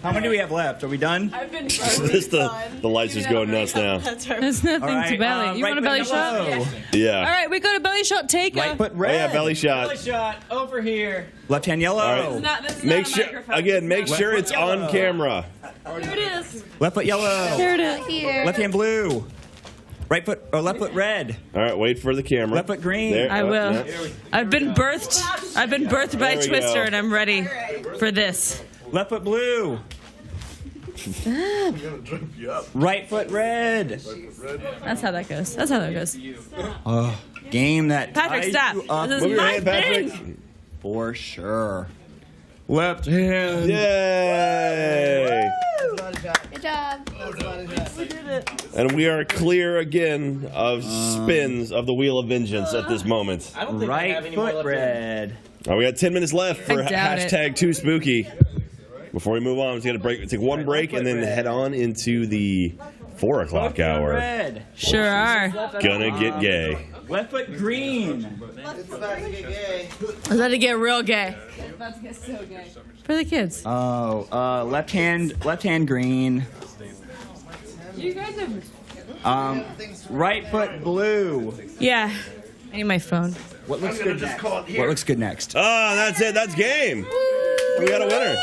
How many do we have left? Are we done? I've been the lights just going nuts now. There's nothing All right, to belly. You right want a foot belly shot? yellow. Yeah. All right, we got a belly shot taker. Right foot Oh, red. yeah, belly shot. shot over here. Left hand yellow. All right. This is Make not a sure microphone. again. Make Left sure foot it's yellow. on camera. Here it is. Left foot yellow. Here it is. Left hand blue. Right foot or left foot red. All right, wait for the camera. Left foot green. There, I will. yeah. I've been birthed. I've been birthed by There we Twister, go. and I'm ready for this. Left foot blue. Right foot red. That's how that goes. That's how that goes. Game that Patrick, ties stop. you up This is Move your my hand, Patrick. thing. for sure. Left hand. Yay! Good job. And we are clear again of spins of the Wheel of Vengeance at this moment. I don't think I have Right any more foot left. red. All right, we got 10 minutes left for I doubt it. hashtag too spooky. Before we move on, we're going to take one break and then head on into the 4 o'clock hour. Red. Sure are. Gonna get gay. Left foot green. It's about to get real gay. It's about to get so gay. For the kids. Oh, left hand green. You guys are. Right foot blue. Yeah. I need my phone. What looks good next? What looks good next? Oh, that's it. That's game. We got a winner.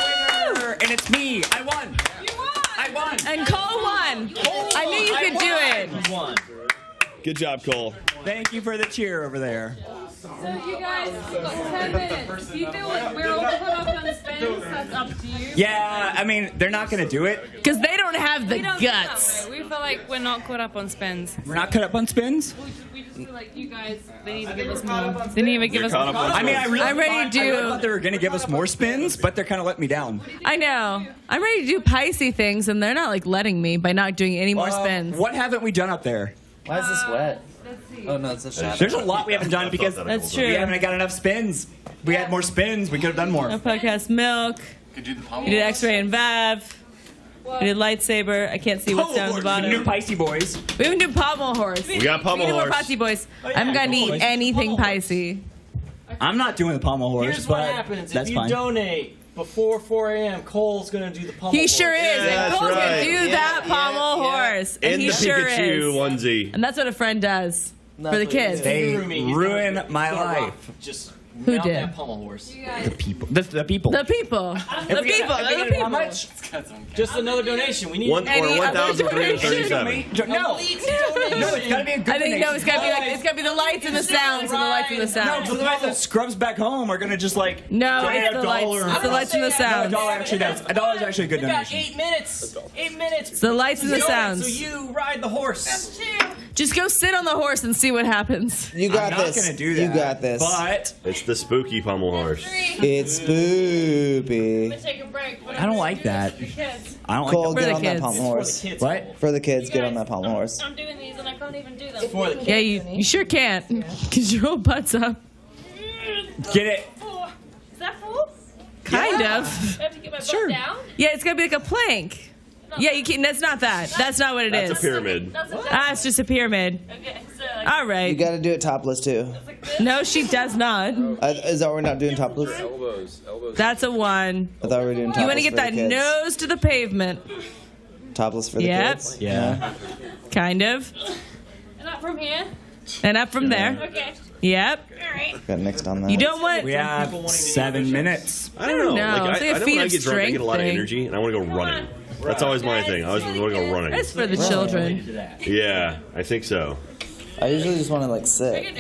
And it's me. I won. You won. I won. And Cole won. I knew you could do it. Good job, Cole. Thank you for the cheer over there. So you guys have got 10 minutes. Do you feel like we're all caught up on spins? That's up to you. Yeah, I mean, they're not going to do it. Because they don't have the We don't feel that guts. way. We feel like we're not caught up on spins. We're not cut up on spins. We just feel like you guys, they need to give us more. They need to give us more. I mean, I really I'm ready to I really do- thought they were going to give us more spins, but they're kind of letting me down. I know. I'm ready to do Pisces things, and they're not like letting me by not doing any more spins. What haven't we done up there? Why is this wet? Oh no, it's a shadow. There's a lot we haven't done because That's we true. haven't got enough spins. We had more spins. We could have done more. No podcast milk. We did X-ray and Vav. We did lightsaber. I can't see what's down at the bottom. New Pisces boys. We haven't do pommel horse. We got pommel We do more horse. Pisces boys. I'm gonna eat anything Pisces. I'm not doing the pommel horse, Here's what but happens. that's If you fine. donate before 4 a.m., Cole's going to do the pummel. He sure is. Yeah, and that's Cole's gonna right. do that pommel horse. And In he the sure Pikachu is. onesie. And that's what a friend does for the kids. They ruin my life. Just Who mount did? that pommel horse. The people. The people. The people. The people. The people. How much? Just another donation. We need One Any or other 1,337. No. No, it's gotta be a good I think no, donation. it's gotta be like it's gotta be the lights and the sounds and the lights and the No, sounds. because otherwise the scrubs back home are gonna just like No, donate it's a the lights. dollar. It's the lights and the No, sounds. a dollar is actually a good We got donation. 8 minutes. 8 minutes. It's the lights and the sounds. So you ride the horse. Just go sit on the horse and see what happens. You got I'm not this. gonna do that. You got this. But It's the spooky pommel horse. It's spoopy. Take a break. I don't like that. I don't Cole, like get that. on that pommel horse. What? For the kids, get on that pommel horse. I'm doing these and I can't even do them. Yeah, you sure can't, because your whole butt's up. Get it. Is that full? Kind I of. have to get my butt down? Yeah, it's gonna be like a plank. Yeah, you can. That's not that. That's not what it is. That's a pyramid. It's just a pyramid. Okay, so All right. You got to do it topless too. No, she does not. Is that we're not doing topless? That's a 1. I thought we were doing topless. You want to get for that the kids. nose to the pavement. Topless for the Yep. kids. Yeah. Kind of. And up from here? And up from there. Okay. Yep. Got next on that. You don't want. We have 7 minutes. I don't know. No, Like, it's like a I know feat when I of get drunk, I get a lot of strength energy, and I want to go running. That's always my thing. I always want to go running. It's for the children. Yeah, I think so. I usually just want to like sit.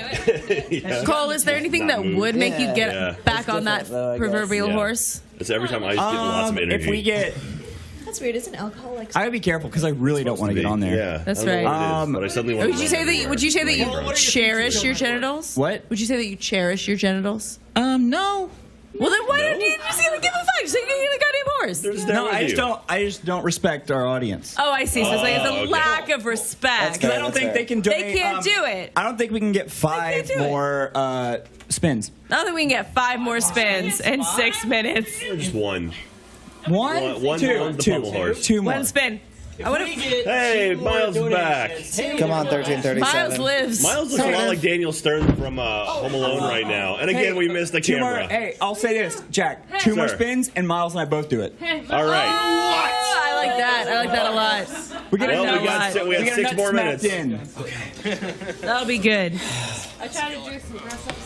Yeah. Cole, is there anything that would make you get Yeah. back on that different, though, I guess. proverbial Yeah. horse? It's every time I just get lots of energy. If we get, That's weird. Isn't alcohol like? I would be careful because I really don't want to get on there. Yeah, That's I don't know right. what it is, but I suddenly want Would you say that? Would you say that you cherish your genitals? What? Would you say that you cherish your genitals? No. Well, then why don't you just give a fuck? Just give a goddamn horse. No, I just don't respect our audience. Oh, I see. So it's like it's a okay. lack of respect. Because I don't think they can donate. They can't do it. I don't think we can get 5 more spins. I don't think we can get 5 more spins in 6 minutes. Just one. One? One's the pommel horse. 2 more. One spin. I would have. Hey, Miles is back. Come on, 1337. Miles lives. Miles looks a lot like Daniel Stern from Home Alone right now. And again, we missed the 2 more. camera. Hey, I'll say this, Jack. 2 more Sir. spins, and Miles and I both do it. All right. Oh, I like that. I like that a lot. We Well, that we got a lot. 6 more minutes. That'll be good. I tried to do some press ups.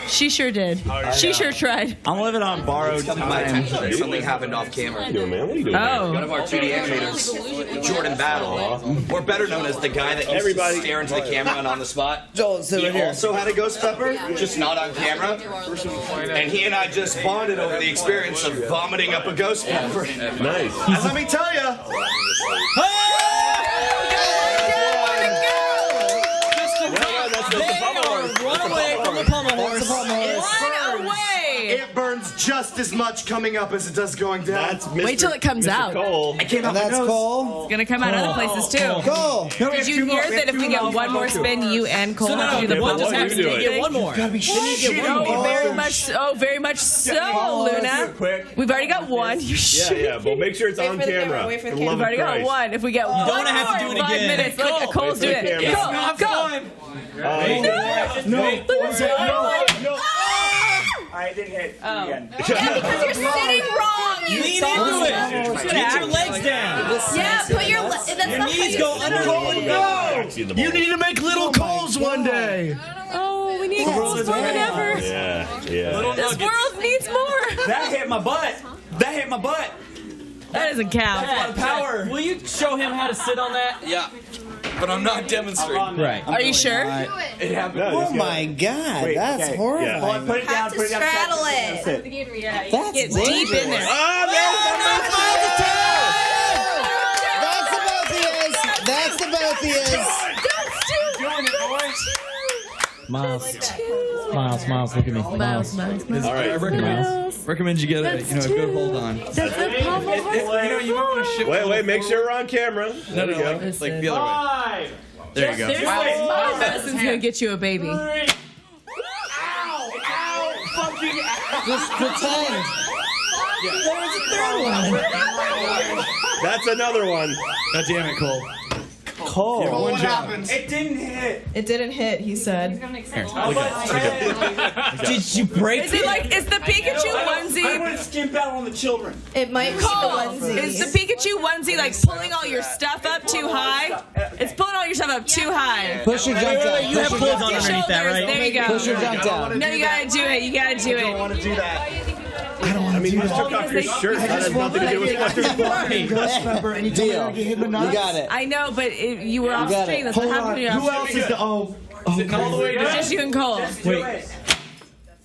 She sure did. She sure tried. I'm living on borrowed time. Something happened off camera. What are you doing, man? What are you doing? Oh. One of our 2D animators, Jordan Battle, or better known as the guy that used to stare into the camera and on the spot. Joel, sit He right here. also had a ghost pepper, just not on camera. And he and I just bonded over the experience of vomiting up a ghost pepper. Nice. And let me tell you, Run away from the pommel horse. Run away! it burns just as much coming up as it does going down. That's Mr. Wait till it comes Mr. out. Cole. I came out And that's my nose. Cole. It's gonna come out other places too. Cole. Did you hear that if we get one more spin, you and Cole have to do the one bubble just horse has to do it. thing? Get one more. Gotta be Oh, very much so. Very much so, Luna. We've already got one. You Yeah, should. yeah, but make sure it's on for the camera, camera. wait for the For camera. love We've of already got Christ. one. If we get one don't have to more do it in 5 again. minutes, look, Cole's Wait doing for the it. camera. Go, go. No. I didn't hit. Again. You're sitting wrong. You Lean into it. Get your legs down. Yeah, put your. That's Your not knees how go you under sit. the You need to make little Coles one day. Oh, we need more than ever. Yeah, yeah. This world needs more. That hit my butt. That hit my butt. That doesn't count. Power. Will you show him how to sit on that? Yeah, but I'm not demonstrating. Right. Are you sure? It happened. Oh my God, Wait, that's okay. horrible. Yeah. Hold on, put it down. Have to Put it down. straddle That's it. it. That's Get deep in there. That's the both of yous. Miles, look at me. Miles. All right. Recommend you get a good hold on. That's a pommel horse. You might want to shift. Wait, make sure we're on camera. There we go. Like the other way. There you go. There's my medicine's gonna get you a baby. Just pretend. There's a third one. That's another one. God damn it, Cole. Cole. What happens? It didn't hit. It didn't hit, he said. Did you break Is it like, is the Pikachu I onesie? want to skimp out on the children. It might be the onesie. Is the Pikachu onesie like pulling all your stuff up too high? It's pulling all your stuff up too high. Push your junk down. You have Push your clothes on Your underneath that, shoulders, right? there you go. Push your junk down. No, you gotta do it. You gotta do I don't it. want to do that. I mean, you just took off your shirt. That has nothing to do with what Deal. You got it. I know, but you were off got screen. it. That's what happened to you. Who else is the? Oh, Sitting all the way It's down. just you and Cole. Wait.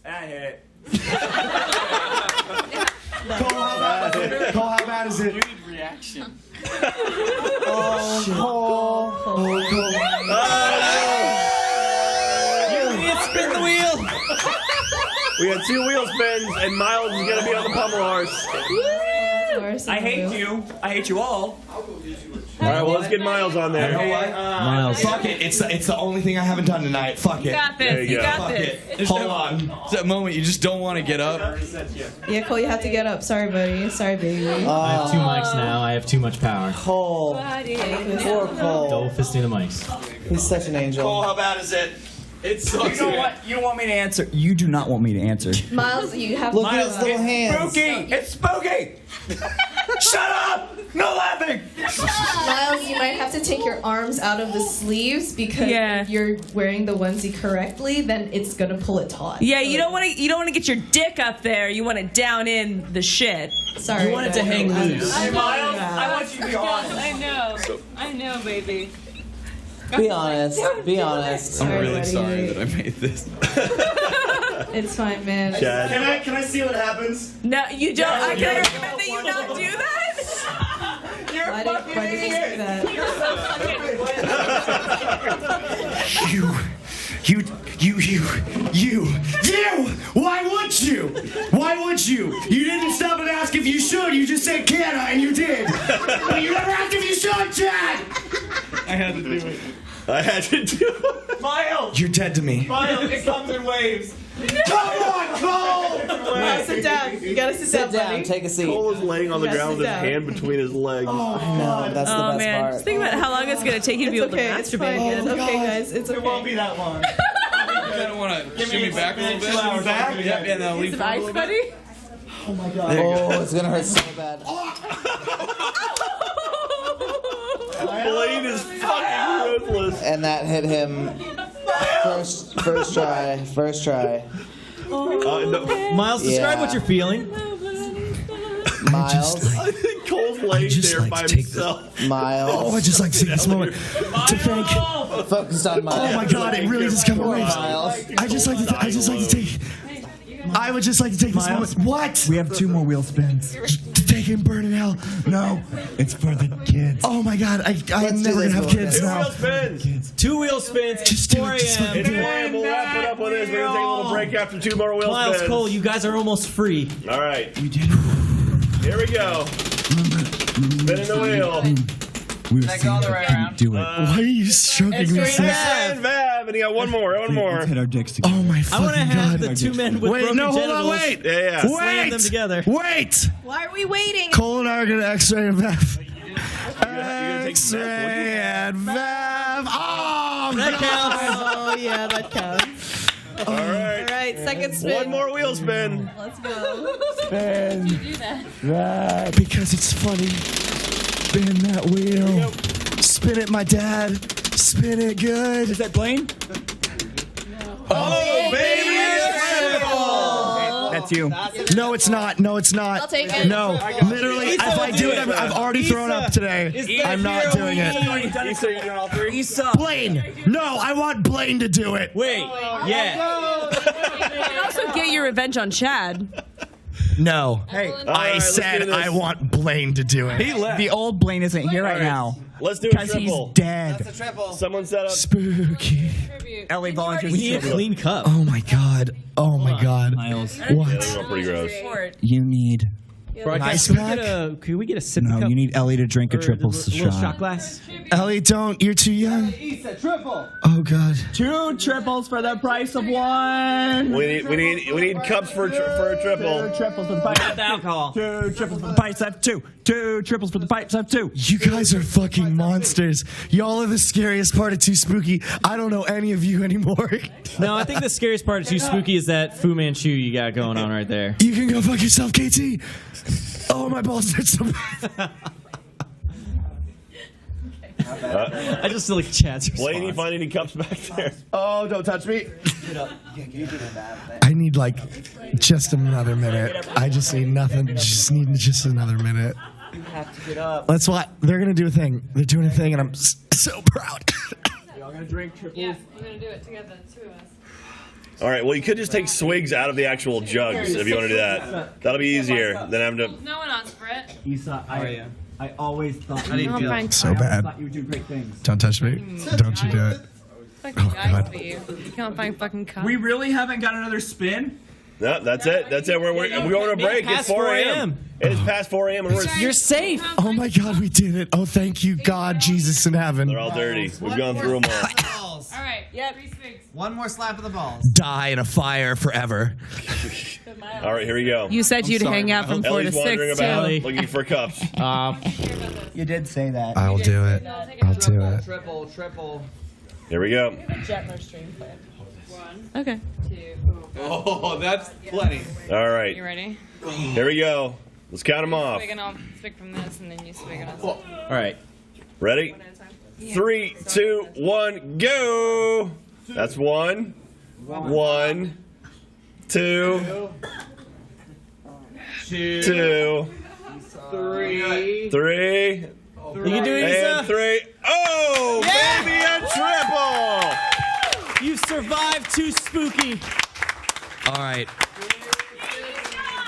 I hit it. Cole, how bad is it? Reaction. You need to spin the wheel. We got 2 wheel spins, and Miles is gonna be on the pummel horse. I hate you. I hate you all. All right, well, let's get Miles on there. You know what? Miles. Fuck it. It's the only thing I haven't done tonight. Fuck it. You got this. There you You go. got Fuck this. it. Hold on. It's that moment you just don't want to get up. Yeah, Cole, you have to get up. Sorry, buddy. Sorry, baby. I have 2 mics now. I have too much power. Cole. Poor Cole. Double fisting the mics. He's such an angel. Cole, how bad is it? It sucks. You know what? You don't want me to answer. You do not want me to answer. Miles, you have Look to at his little hands. Spooky! It's spooky! Shut up! No laughing! Miles, you might have to take your arms out of the sleeves because if you're wearing the onesie correctly, then it's gonna pull it taut. Yeah, you don't want to get your dick up there. You want it down in the shit. Sorry. You want it to hang loose. Hey, Miles, I want you to be honest. I know, baby. Be honest. Be honest. I'm really sorry that I made this. It's fine, man. Chad. Can I see what happens? No, you don't. I can recommend that you not do that. Why did you say that? You! Why would you? Why would you? You didn't stop and ask if you should. You just said can I, and you did. But you never asked if you should, Chad. I had to do it. I had to do it. Miles! You're dead to me. Miles, it comes in waves. Come on, Cole! Sit down. You gotta sit Sit down, buddy. down. Take a seat. Cole is laying on the Yes, ground with his sit down. hand between his legs. I know. That's the Oh best man, part. just think about how long it's gonna take you to be able Okay, to it's masturbate fine. again. It's okay, guys. It's It won't okay. be that long. I don't want to shimmy back a little bit. Back? Yeah, and then leave Some ice, buddy. Oh, it's gonna hurt so bad. Blaine is fucking ruthless. And that hit him first try. First try. No. Miles, describe Yeah. what you're feeling. Miles. I think Cole's laying there by himself. Miles. Oh, I just like to take this moment to thank. Focus on Miles. Oh my God! It really just comes away. Miles. I just like to take. I would just like to take this moment. What? We have 2 more wheel spins. To take him burn in hell. No. It's for the kids. Oh my God! I'm never gonna have kids 2 now. wheel spins. 2 wheel spins. Just do 4 it. Just a.m. fucking It's do 4 it. a.m. We'll wrap it up with this. We're gonna take a little break after 2 more wheel Miles, spins. Cole, you guys are almost free. All right. Here we go. Spinning the wheel. We were seeing if we can do it. Why are you stroking me so? And Vav, and you got one more. Let's hit our dicks together. Oh my I fucking want to have God! the 2 men with Wait, broken no, hold genitals. on, wait. Yeah. Slam them together. Wait! Why are we waiting? Cole and I are gonna X-ray and Vav. gonna take X-ray and Vav. Oh, That God. counts. Oh, yeah, that counts. All right. All right, second spin. One more wheel spin. Let's go. Spin. Do that. Because it's funny. Spin that wheel. Spin it, my dad. Spin it good. Is that Blaine? Oh, baby! That's you. No, it's not. No, it's not. I'll take it. No, literally, if I do it, I've already thrown up today. I'm not doing it. Issa, you're doing all 3? Blaine. No, I want Blaine to do it. Wait. Yeah. You can also get your revenge on Chad. No. Hey, I said I want Blaine to do it. he left. The old Blaine isn't here right now. Let's do a Because he's triple. dead. Someone set up. Spooky. Ellie volunteers. We need a clean cup. Oh my God. Oh my God. Miles. Yeah, they What? were pretty gross. You need. Nice Can we get a sippy No, cup? you need Ellie to drink a Or triple little shot shot. glass. Ellie, don't. You're too young. Triple. Oh God. 2 triples for the price of 1. We need cups for a triple. 2 triples for the pipes. Without the alcohol. 2 triples for the pipes. I have 2. 2 triples for the pipes. I have 2. You guys are fucking monsters. Y'all are the scariest part of Too Spooky. I don't know any of you anymore. No, I think the scariest part of Too Spooky is that Fu Manchu you got going on right there. You can go fuck yourself, KT. Oh, my balls hurt so bad. I just feel like Chad's response. Blaine, you find any cups back there? Oh, don't touch me. I need like just another minute. I just need nothing. Just need just another minute. You have to get up. That's what they're gonna do a thing. They're doing a thing, and I'm so proud. Y'all gonna drink triples? Yeah, we're gonna do it together, the 2 of us. All right. Well, you could just take swigs out of the actual jugs if you want to do that. That'll be easier than having to. No one else, Brett. Issa, I always thought How do you feel? So bad. you would do great things. Don't touch me. Don't you do it. Fucking Oh, guys God. for you. You can't find fucking cup. We really haven't got another spin? No, that's it. That's it. We're going to a break. It's 4 a.m. It is past 4 a.m. and You're safe. Oh my God, we did it. Oh, thank you, God, Jesus in heaven. They're all dirty. We've gone through them all. All right. Yep. 3 sticks. One more slap of the balls. Die in a fire forever. All right, here we go. You said you'd hang out from 4 to Ellie's wandering 6 about too. looking for cups. You did say that. I'll do it. I'll do it. Triple. Here we go. Gentler stream plan. 1, Okay. 2. Oh, that's plenty. All right. You ready? Here we go. Let's count them off. Swig and I'll swig from this, and then you swig and I'll All right. Ready? 3, 2, 1, go. That's 1. 1, 2, 2, 3. 3. You can do it, And Issa. 3. Oh, Yeah! baby, a triple. You survived too spooky. All right.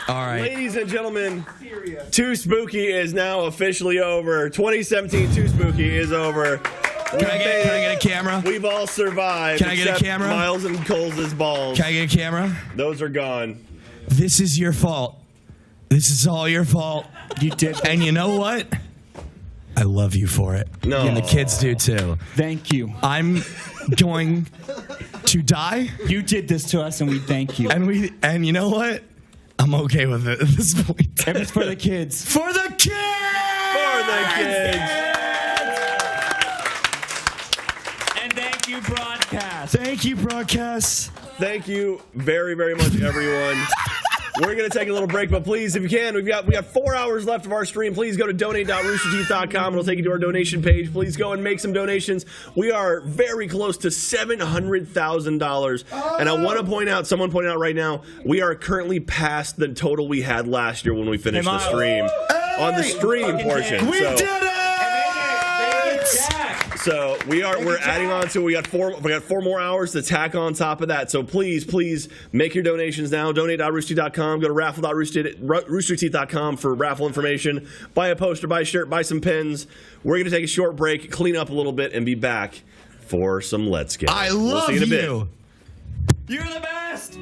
All right. Ladies and gentlemen, Too Spooky is now officially over. 2017 Too Spooky is over. Can I get a camera? We've all survived. Can I get a except camera? Miles and Coles' balls. Can I get a camera? Those are gone. This is your fault. This is all your fault. You did. And you know what? I love you for it. No. And the kids do too. Thank you. I'm going to die. You did this to us, and we thank you. And you know what? I'm okay with it at this point. If it's for the kids. For the kids! For the kids! And thank you, broadcast. Thank you, broadcast. Thank you very, very much, everyone. We're going to take a little break, but please, if you can, we got 4 hours left of our stream. Please go to donate.roosterteeth.com. It'll take you to our donation page. Please go and make some donations. We are very close to $700,000. And I want to point out, someone pointed out right now, we are currently past the total we had last year when we finished the stream. On the stream portion. We did it! So we're adding on to it. We got four more hours to tack on top of that. So please make your donations now. Donate.roosterteeth.com. Go to raffle.roosterteeth.com for raffle information. Buy a poster, buy a shirt, buy some pins. We're gonna take a short break, clean up a little bit, and be back for some Let's Get. I love we'll see you in a bit. you. You're the best.